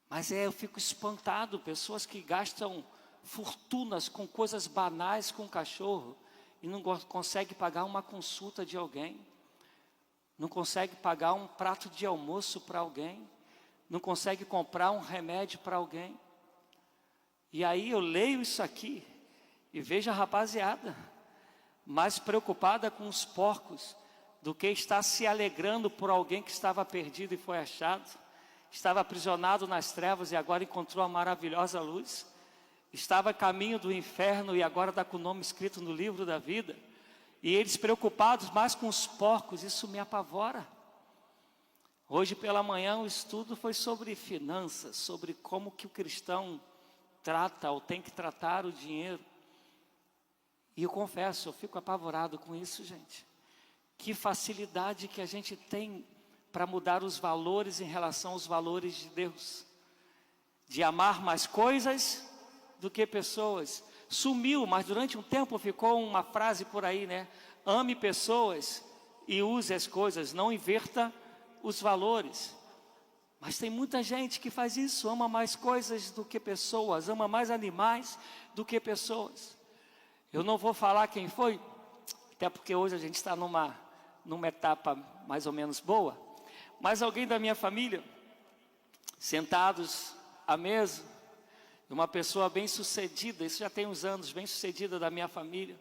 Mas eu fico espantado, pessoas que gastam fortunas com coisas banais com cachorro, e não consegue pagar uma consulta de alguém, não consegue pagar um prato de almoço para alguém, não consegue comprar um remédio para alguém. E aí eu leio isso aqui e vejo a rapaziada mais preocupada com os porcos do que está se alegrando por alguém que estava perdido e foi achado, estava aprisionado nas trevas e agora encontrou a maravilhosa luz. Estava a caminho do inferno e agora está com o nome escrito no livro da vida. E eles preocupados mais com os porcos, isso me apavora. Hoje pela manhã o estudo foi sobre finanças, sobre como que o cristão trata ou tem que tratar o dinheiro. E eu confesso, eu fico apavorado com isso, gente. Que facilidade que a gente tem para mudar os valores em relação aos valores de Deus. De amar mais coisas do que pessoas. Sumiu, mas durante um tempo ficou uma frase por aí, né? Ame pessoas e use as coisas, não inverta os valores. Mas tem muita gente que faz isso, ama mais coisas do que pessoas, ama mais animais do que pessoas. Eu não vou falar quem foi, até porque hoje a gente está numa etapa mais ou menos boa, mas alguém da minha família, sentados à mesa, uma pessoa bem sucedida, isso já tem uns anos, bem sucedida da minha família,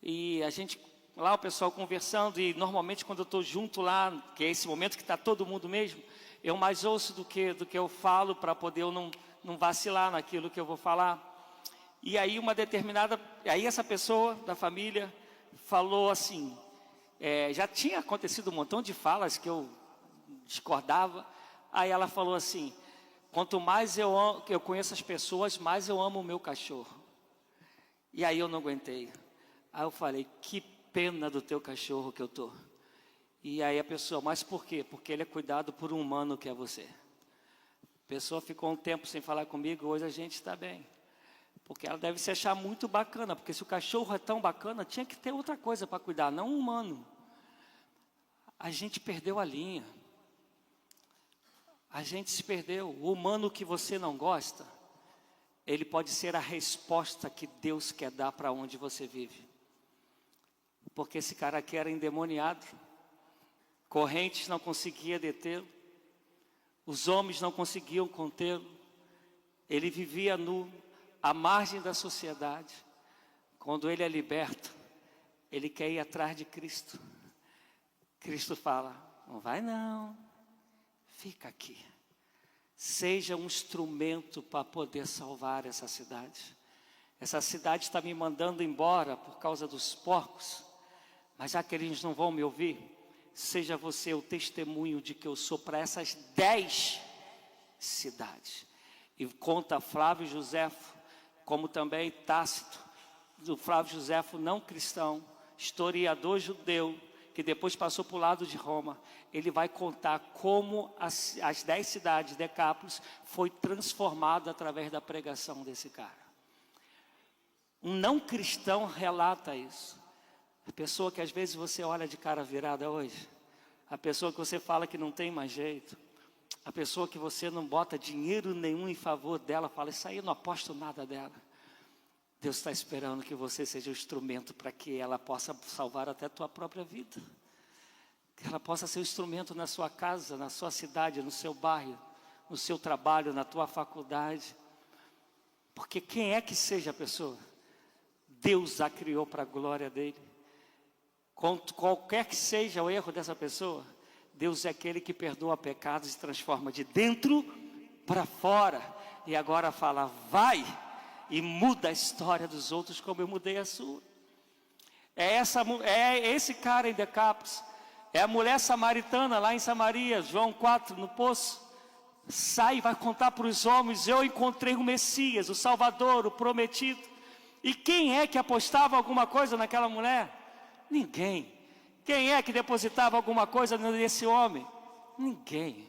e a gente, lá o pessoal conversando, e normalmente quando eu estou junto lá, que é esse momento que está todo mundo mesmo, eu mais ouço do que eu falo, para poder eu não vacilar naquilo que eu vou falar. E aí aí essa pessoa da família falou assim, já tinha acontecido um montão de falas que eu discordava, aí ela falou assim, quanto mais eu conheço as pessoas, mais eu amo o meu cachorro. E aí eu não aguentei. Aí eu falei, que pena do teu cachorro que eu tô. E aí a pessoa, mas por quê? Porque ele é cuidado por um humano que é você. A pessoa ficou um tempo sem falar comigo, hoje a gente está bem. Porque ela deve se achar muito bacana, porque se o cachorro é tão bacana, tinha que ter outra coisa para cuidar, não um humano. A gente perdeu a linha. A gente se perdeu. O humano que você não gosta, ele pode ser a resposta que Deus quer dar para onde você vive. Porque esse cara aqui era endemoniado, correntes não conseguiam detê-lo, os homens não conseguiam contê-lo, ele vivia nu, à margem da sociedade. Quando ele é liberto, ele quer ir atrás de Cristo. Cristo fala, não vai não, fica aqui. Seja um instrumento para poder salvar essa cidade. Essa cidade está me mandando embora por causa dos porcos, mas já que eles não vão me ouvir, seja você o testemunho de que eu sou para essas 10 cidades. E conta Flávio Josefo, como também Tácito, do Flávio Josefo não cristão, historiador judeu, que depois passou para o lado de Roma. Ele vai contar como as 10 cidades, Decápolis, foi transformado através da pregação desse cara. Um não cristão relata isso. A pessoa que às vezes você olha de cara virada hoje, a pessoa que você fala que não tem mais jeito, a pessoa que você não bota dinheiro nenhum em favor dela, fala, isso aí eu não aposto nada dela. Deus está esperando que você seja o instrumento para que ela possa salvar até a tua própria vida. Que ela possa ser um instrumento na sua casa, na sua cidade, no seu bairro, no seu trabalho, na tua faculdade. Porque quem é que seja a pessoa, Deus a criou para a glória dele. Qualquer que seja o erro dessa pessoa, Deus é aquele que perdoa pecados e transforma de dentro para fora. E agora fala, vai e muda a história dos outros como eu mudei a sua. É esse cara em Decápolis, é a mulher samaritana lá em Samaria, João 4, no poço. Sai e vai contar para os homens, eu encontrei o Messias, o Salvador, o prometido. E quem é que apostava alguma coisa naquela mulher? Ninguém. Quem é que depositava alguma coisa nesse homem? Ninguém.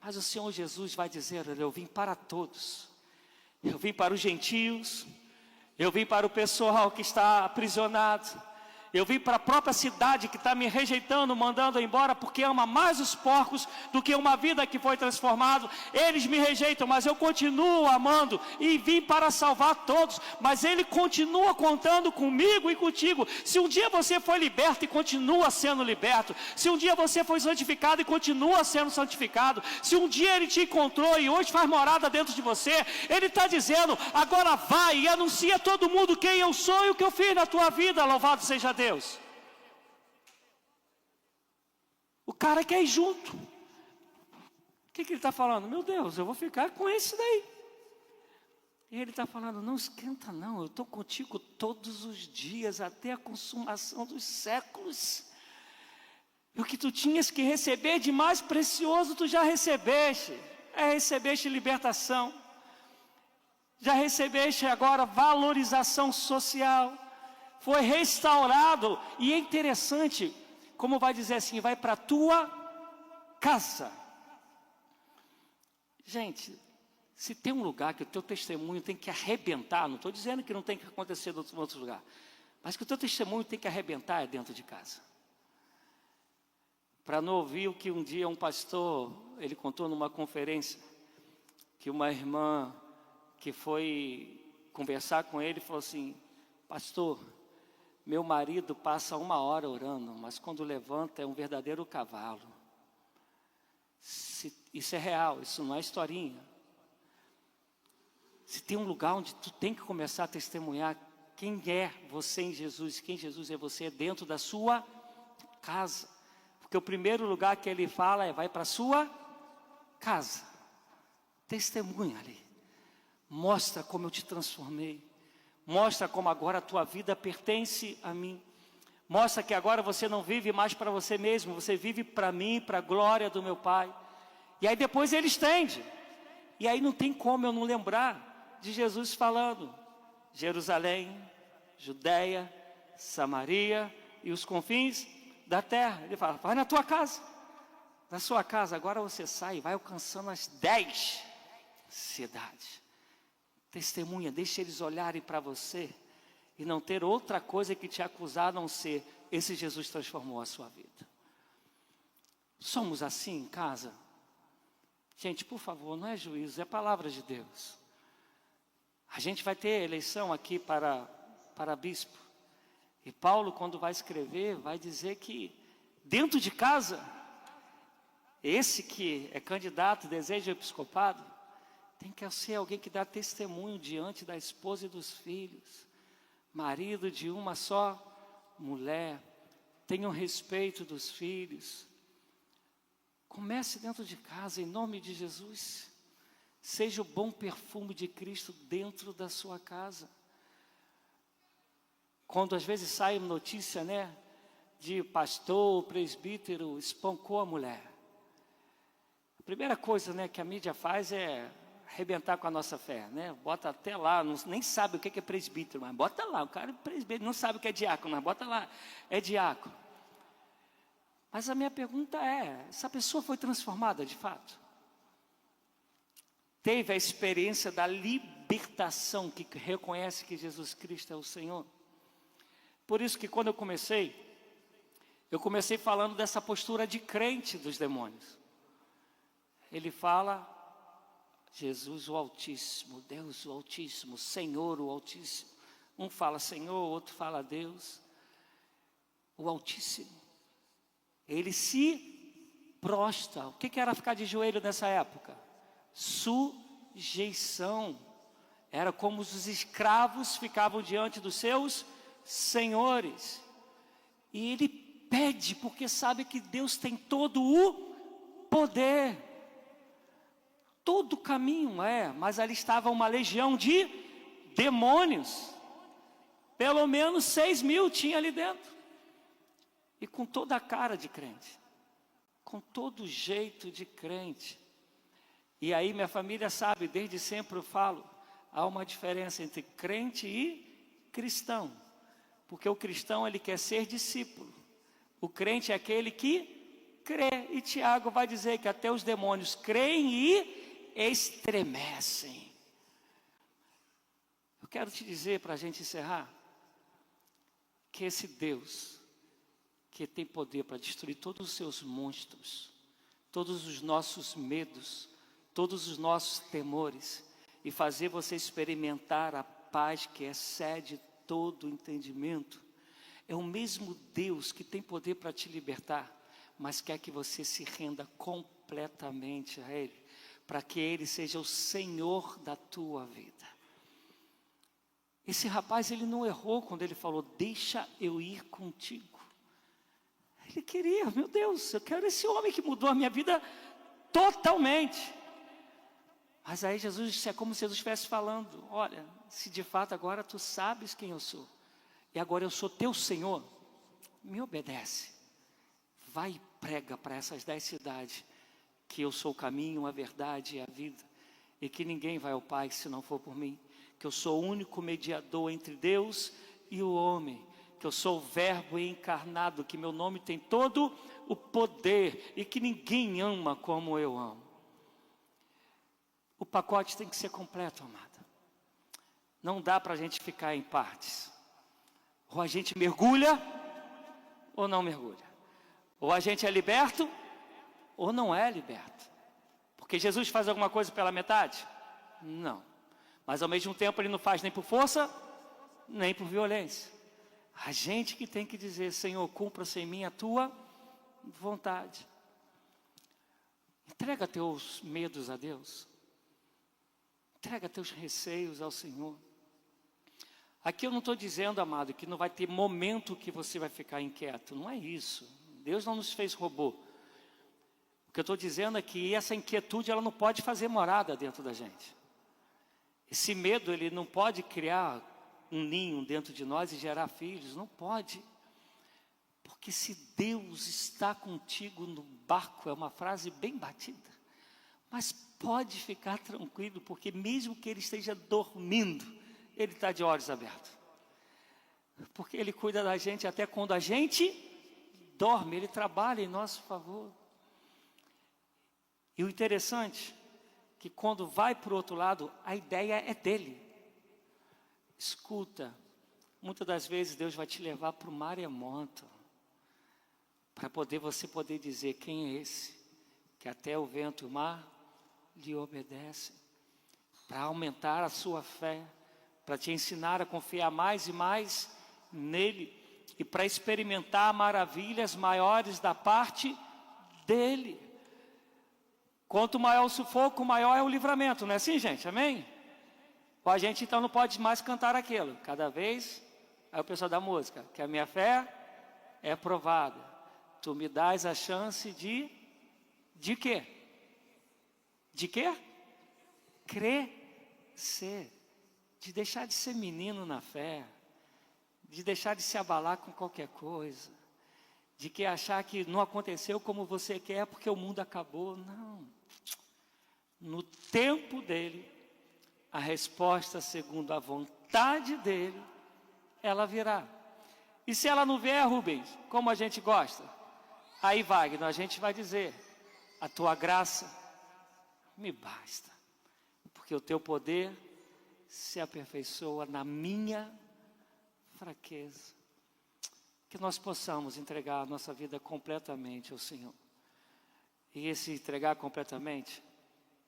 Mas o Senhor Jesus vai dizer, eu vim para todos. Eu vim para os gentios, eu vim para o pessoal que está aprisionado, eu vim para a própria cidade que está me rejeitando, mandando embora, porque ama mais os porcos do que uma vida que foi transformada. Eles me rejeitam, mas eu continuo amando e vim para salvar todos. Mas Ele continua contando comigo e contigo. Se um dia você foi liberto e continua sendo liberto, se um dia você foi santificado e continua sendo santificado, se um dia Ele te encontrou e hoje faz morada dentro de você, Ele está dizendo, agora vai e anuncia a todo mundo quem eu sou e o que eu fiz na tua vida, louvado seja Deus. O cara quer ir junto. O que ele está falando? Meu Deus, eu vou ficar com esse daí. E ele está falando, não esquenta não, eu estou contigo todos os dias, até a consumação dos séculos. E o que tu tinhas que receber de mais precioso, tu já recebeste. Recebeste libertação. Já recebeste agora valorização social. Foi restaurado, e é interessante, como vai dizer assim, vai para a tua casa. Gente, se tem um lugar que o teu testemunho tem que arrebentar, não estou dizendo que não tem que acontecer em outro lugar, mas que o teu testemunho tem que arrebentar é dentro de casa. para não ouvir o que um dia um pastor, ele contou numa conferência, que uma irmã que foi conversar com ele falou assim: pastor, meu marido passa 1 hora orando, mas quando levanta é um verdadeiro cavalo. Isso é real, isso não é historinha. Se tem um lugar onde tu tem que começar a testemunhar quem é você em Jesus, quem Jesus é você, é dentro da sua casa. Porque o primeiro lugar que ele fala é: vai para a sua casa. Testemunha ali. Mostra como eu te transformei. Mostra como agora a tua vida pertence a mim. Mostra que agora você não vive mais para você mesmo, você vive para mim, para a glória do meu Pai. E aí depois ele estende. E aí não tem como eu não lembrar de Jesus falando: Jerusalém, Judeia, Samaria e os confins da terra. Ele fala: vai na tua casa. Na sua casa, agora você sai e vai alcançando as 10 cidades. Testemunha, deixa eles olharem para você e não ter outra coisa que te acusar a não ser: esse Jesus transformou a sua vida. Somos assim em casa? Gente, por favor, não é juízo, é palavra de Deus. A gente vai ter eleição aqui para bispo. E Paulo, quando vai escrever, vai dizer que dentro de casa, esse que é candidato, deseja o episcopado, tem que ser alguém que dá testemunho diante da esposa e dos filhos. Marido de uma só mulher, tenha o respeito dos filhos. Comece dentro de casa, em nome de Jesus. Seja o bom perfume de Cristo dentro da sua casa. Quando às vezes sai notícia, né, de pastor, presbítero, espancou a mulher. A primeira coisa, né, que a mídia faz é arrebentar com a nossa fé, né? Bota até lá, nem sabe o que é presbítero, mas bota lá, o cara é presbítero, não sabe o que é diácono, mas bota lá, é diácono. Mas a minha pergunta é: essa pessoa foi transformada de fato? Teve a experiência da libertação, que reconhece que Jesus Cristo é o Senhor? Por isso que quando eu comecei falando dessa postura de crente dos demônios. Ele fala: Jesus o Altíssimo, Deus o Altíssimo, Senhor o Altíssimo. Um fala Senhor, o outro fala Deus. O Altíssimo. Ele se prostra. O que era ficar de joelho nessa época? Sujeição. Era como os escravos ficavam diante dos seus senhores. E ele pede, porque sabe que Deus tem todo o poder. Todo o caminho mas ali estava uma legião de demônios. Pelo menos 6.000 tinha ali dentro. E com toda a cara de crente. Com todo jeito de crente. E aí minha família sabe, desde sempre eu falo, há uma diferença entre crente e cristão. Porque o cristão, ele quer ser discípulo. O crente é aquele que crê. E Tiago vai dizer que até os demônios creem e estremecem. Eu quero te dizer, para a gente encerrar, que esse Deus, que tem poder para destruir todos os seus monstros, todos os nossos medos, todos os nossos temores, e fazer você experimentar a paz que excede todo o entendimento, é o mesmo Deus que tem poder para te libertar, mas quer que você se renda completamente a Ele, para que Ele seja o Senhor da tua vida. Esse rapaz, ele não errou quando ele falou: deixa eu ir contigo. Ele queria, meu Deus, eu quero esse homem que mudou a minha vida totalmente. Mas aí Jesus, é como se Jesus estivesse falando: olha, se de fato agora tu sabes quem eu sou, e agora eu sou teu Senhor, me obedece. Vai e prega para essas 10 cidades, que eu sou o caminho, a verdade e a vida, e que ninguém vai ao Pai se não for por mim, que eu sou o único mediador entre Deus e o homem, que eu sou o verbo encarnado, que meu nome tem todo o poder, e que ninguém ama como eu amo. O pacote tem que ser completo, amada. Não dá para a gente ficar em partes. Ou a gente mergulha, ou não mergulha. Ou a gente é liberto, ou não é liberto. Porque Jesus faz alguma coisa pela metade? Não. Mas ao mesmo tempo ele não faz nem por força, nem por violência. A gente que tem que dizer: Senhor, cumpra-se em mim a tua vontade. Entrega teus medos a Deus. Entrega teus receios ao Senhor. Aqui eu não estou dizendo, amado, que não vai ter momento que você vai ficar inquieto. Não é isso. Deus não nos fez robô. O que eu estou dizendo é que essa inquietude, ela não pode fazer morada dentro da gente. Esse medo, ele não pode criar um ninho dentro de nós e gerar filhos. Não pode. Porque se Deus está contigo no barco, é uma frase bem batida. Mas pode ficar tranquilo, porque mesmo que ele esteja dormindo, ele está de olhos abertos. Porque ele cuida da gente até quando a gente dorme, ele trabalha em nosso favor. E o interessante, que quando vai para o outro lado, a ideia é dele. Escuta, muitas das vezes Deus vai te levar para o maremoto, para você poder dizer: quem é esse? Que até o vento e o mar lhe obedecem. Para aumentar a sua fé, para te ensinar a confiar mais e mais nele, e para experimentar maravilhas maiores da parte dele. Quanto maior o sufoco, maior é o livramento, não é assim, gente? Amém? Ou a gente então não pode mais cantar aquilo. Cada vez, aí o pessoal da música, que a minha fé é provada. Tu me dás a chance de quê? De quê? Crescer. De deixar de ser menino na fé. De deixar de se abalar com qualquer coisa. De que achar que não aconteceu como você quer porque o mundo acabou. Não. No tempo dele, a resposta segundo a vontade dele, ela virá. E se ela não vier, Rubens, como a gente gosta? Aí, Wagner, a gente vai dizer: a tua graça me basta, porque o teu poder se aperfeiçoa na minha fraqueza. Que nós possamos entregar a nossa vida completamente ao Senhor. E esse entregar completamente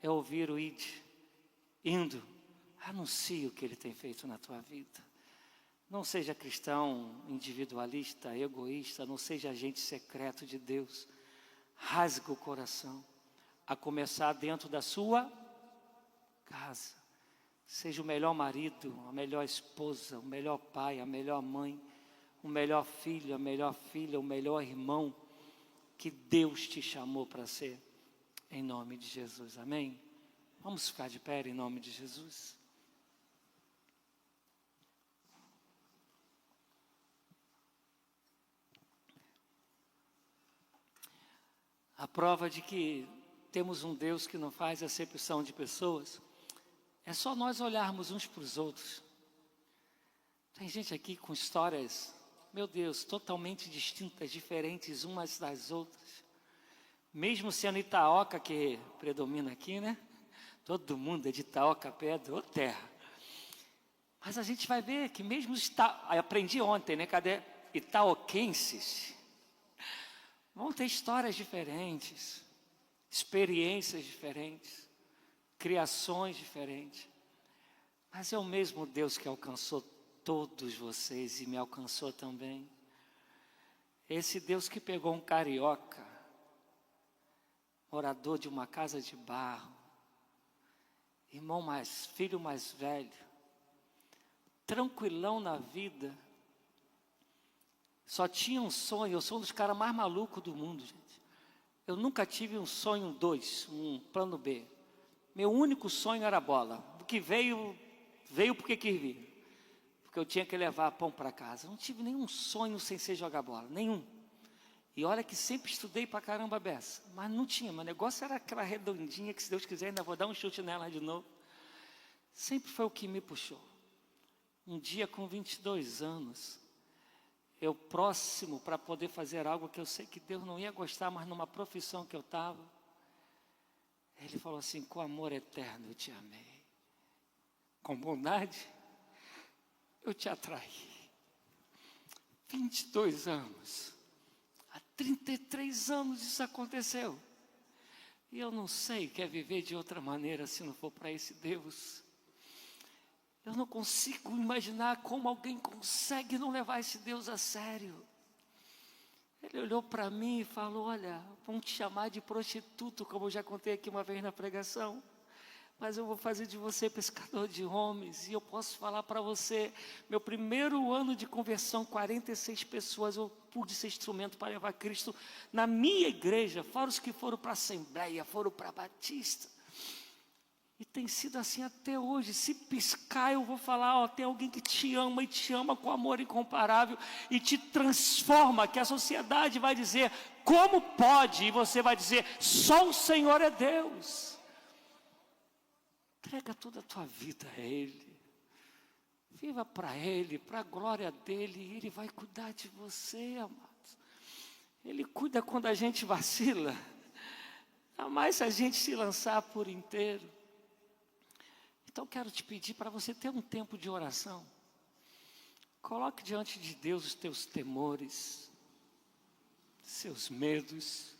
é ouvir o ide, indo, anuncie o que Ele tem feito na tua vida. Não seja cristão individualista, egoísta, não seja agente secreto de Deus. Rasga o coração, a começar dentro da sua casa. Seja o melhor marido, a melhor esposa, o melhor pai, a melhor mãe, o melhor filho, a melhor filha, o melhor irmão que Deus te chamou para ser, em nome de Jesus, amém? Vamos ficar de pé em nome de Jesus. A prova de que temos um Deus que não faz acepção de pessoas é só nós olharmos uns para os outros. Tem gente aqui com histórias, meu Deus, totalmente distintas, diferentes umas das outras. Mesmo sendo Itaoca que predomina aqui, né? Todo mundo é de Itaoca, pedra ou terra. Mas a gente vai ver que mesmo aprendi ontem, né? Cadê itaoquenses? Vão ter histórias diferentes, experiências diferentes, criações diferentes. Mas é o mesmo Deus que alcançou todos vocês e me alcançou também. Esse Deus que pegou um carioca, morador de uma casa de barro, filho mais velho, tranquilão na vida, só tinha um sonho. Eu sou um dos caras mais malucos do mundo, gente. Eu nunca tive um sonho 2, um plano B. Meu único sonho era a bola. O que veio porque quis vir. Porque eu tinha que levar pão para casa. Eu não tive nenhum sonho sem ser jogar bola, nenhum. E olha que sempre estudei pra caramba a beça, mas não tinha, meu negócio era aquela redondinha que, se Deus quiser, ainda vou dar um chute nela de novo. Sempre foi o que me puxou. Um dia com 22 anos, eu próximo para poder fazer algo que eu sei que Deus não ia gostar, mas numa profissão que eu estava, Ele falou assim: com amor eterno eu te amei, com bondade eu te atraí. 22 anos. Há 33 anos isso aconteceu. E eu não sei quer viver de outra maneira se não for para esse Deus. Eu não consigo imaginar como alguém consegue não levar esse Deus a sério. Ele olhou para mim e falou: olha, vão te chamar de prostituto, como eu já contei aqui uma vez na pregação, mas eu vou fazer de você pescador de homens. E eu posso falar para você, meu primeiro ano de conversão, 46 pessoas, eu pude ser instrumento para levar Cristo na minha igreja, fora os que foram para a Assembleia, foram para a Batista. E tem sido assim até hoje. Se piscar, eu vou falar: ó, tem alguém que te ama e te ama com amor incomparável e te transforma, que a sociedade vai dizer, como pode? E você vai dizer, só o Senhor é Deus. Entrega toda a tua vida a Ele. Viva para Ele, para a glória dEle, e Ele vai cuidar de você, amados. Ele cuida quando a gente vacila, jamais se a gente se lançar por inteiro. Então quero te pedir para você ter um tempo de oração. Coloque diante de Deus os teus temores, seus medos,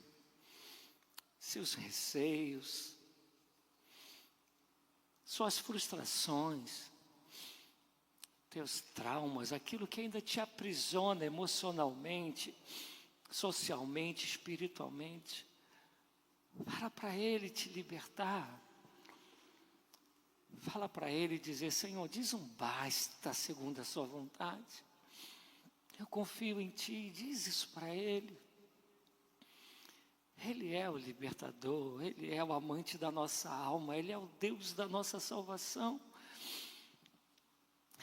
seus receios, suas frustrações, teus traumas, aquilo que ainda te aprisiona emocionalmente, socialmente, espiritualmente. Fala para Ele te libertar. Fala para Ele e dizer: Senhor, diz um basta segundo a sua vontade. Eu confio em Ti, diz isso para Ele. Ele é o libertador, Ele é o amante da nossa alma, Ele é o Deus da nossa salvação.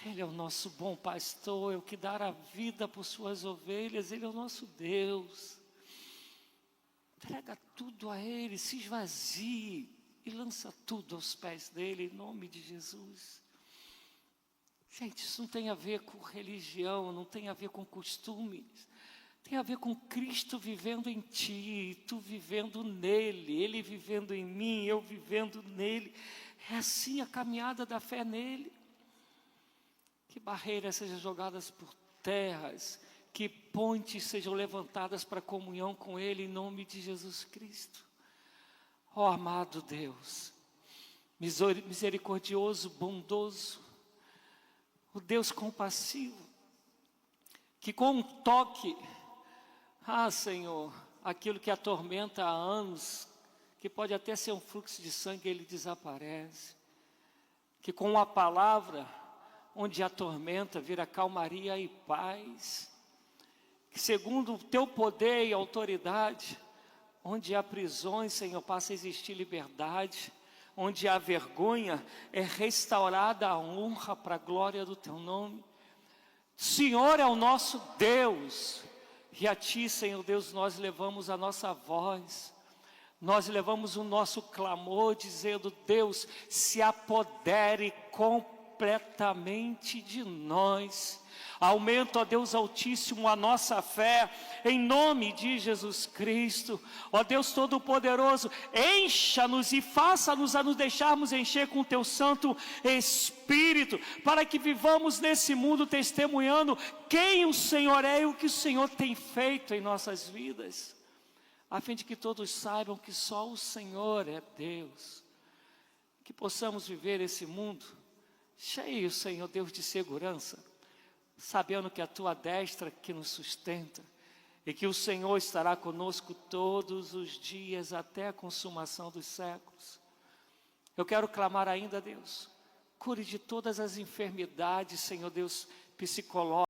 Ele é o nosso bom pastor, é o que dá a vida por suas ovelhas, Ele é o nosso Deus. Entrega tudo a Ele, se esvazie e lança tudo aos pés dEle, em nome de Jesus. Gente, isso não tem a ver com religião, não tem a ver com costumes, tem a ver com Cristo vivendo em ti, tu vivendo nele, Ele vivendo em mim, eu vivendo nele. É assim a caminhada da fé nele. Que barreiras sejam jogadas por terras, que pontes sejam levantadas para comunhão com Ele, em nome de Jesus Cristo. Ó amado Deus, misericordioso, bondoso, o Deus compassivo, que com um toque, Senhor, aquilo que atormenta há anos, que pode até ser um fluxo de sangue, ele desaparece. Que com uma palavra, onde a tormenta vira calmaria e paz. Que segundo o teu poder e autoridade, onde há prisões, Senhor, passa a existir liberdade. Onde há vergonha, é restaurada a honra para a glória do teu nome. Senhor é o nosso Deus. E a Ti, Senhor Deus, nós levamos a nossa voz. Nós levamos o nosso clamor, dizendo: Deus, se apodere completamente de nós. Aumenta, ó Deus Altíssimo, a nossa fé, em nome de Jesus Cristo. Ó Deus Todo-Poderoso, encha-nos e faça-nos a nos deixarmos encher com o Teu Santo Espírito, para que vivamos nesse mundo testemunhando quem o Senhor é e o que o Senhor tem feito em nossas vidas, a fim de que todos saibam que só o Senhor é Deus. Que possamos viver esse mundo cheio, Senhor Deus, de segurança, sabendo que a Tua destra que nos sustenta, e que o Senhor estará conosco todos os dias até a consumação dos séculos. Eu quero clamar ainda, Deus, cure de todas as enfermidades, Senhor Deus, psicológicas,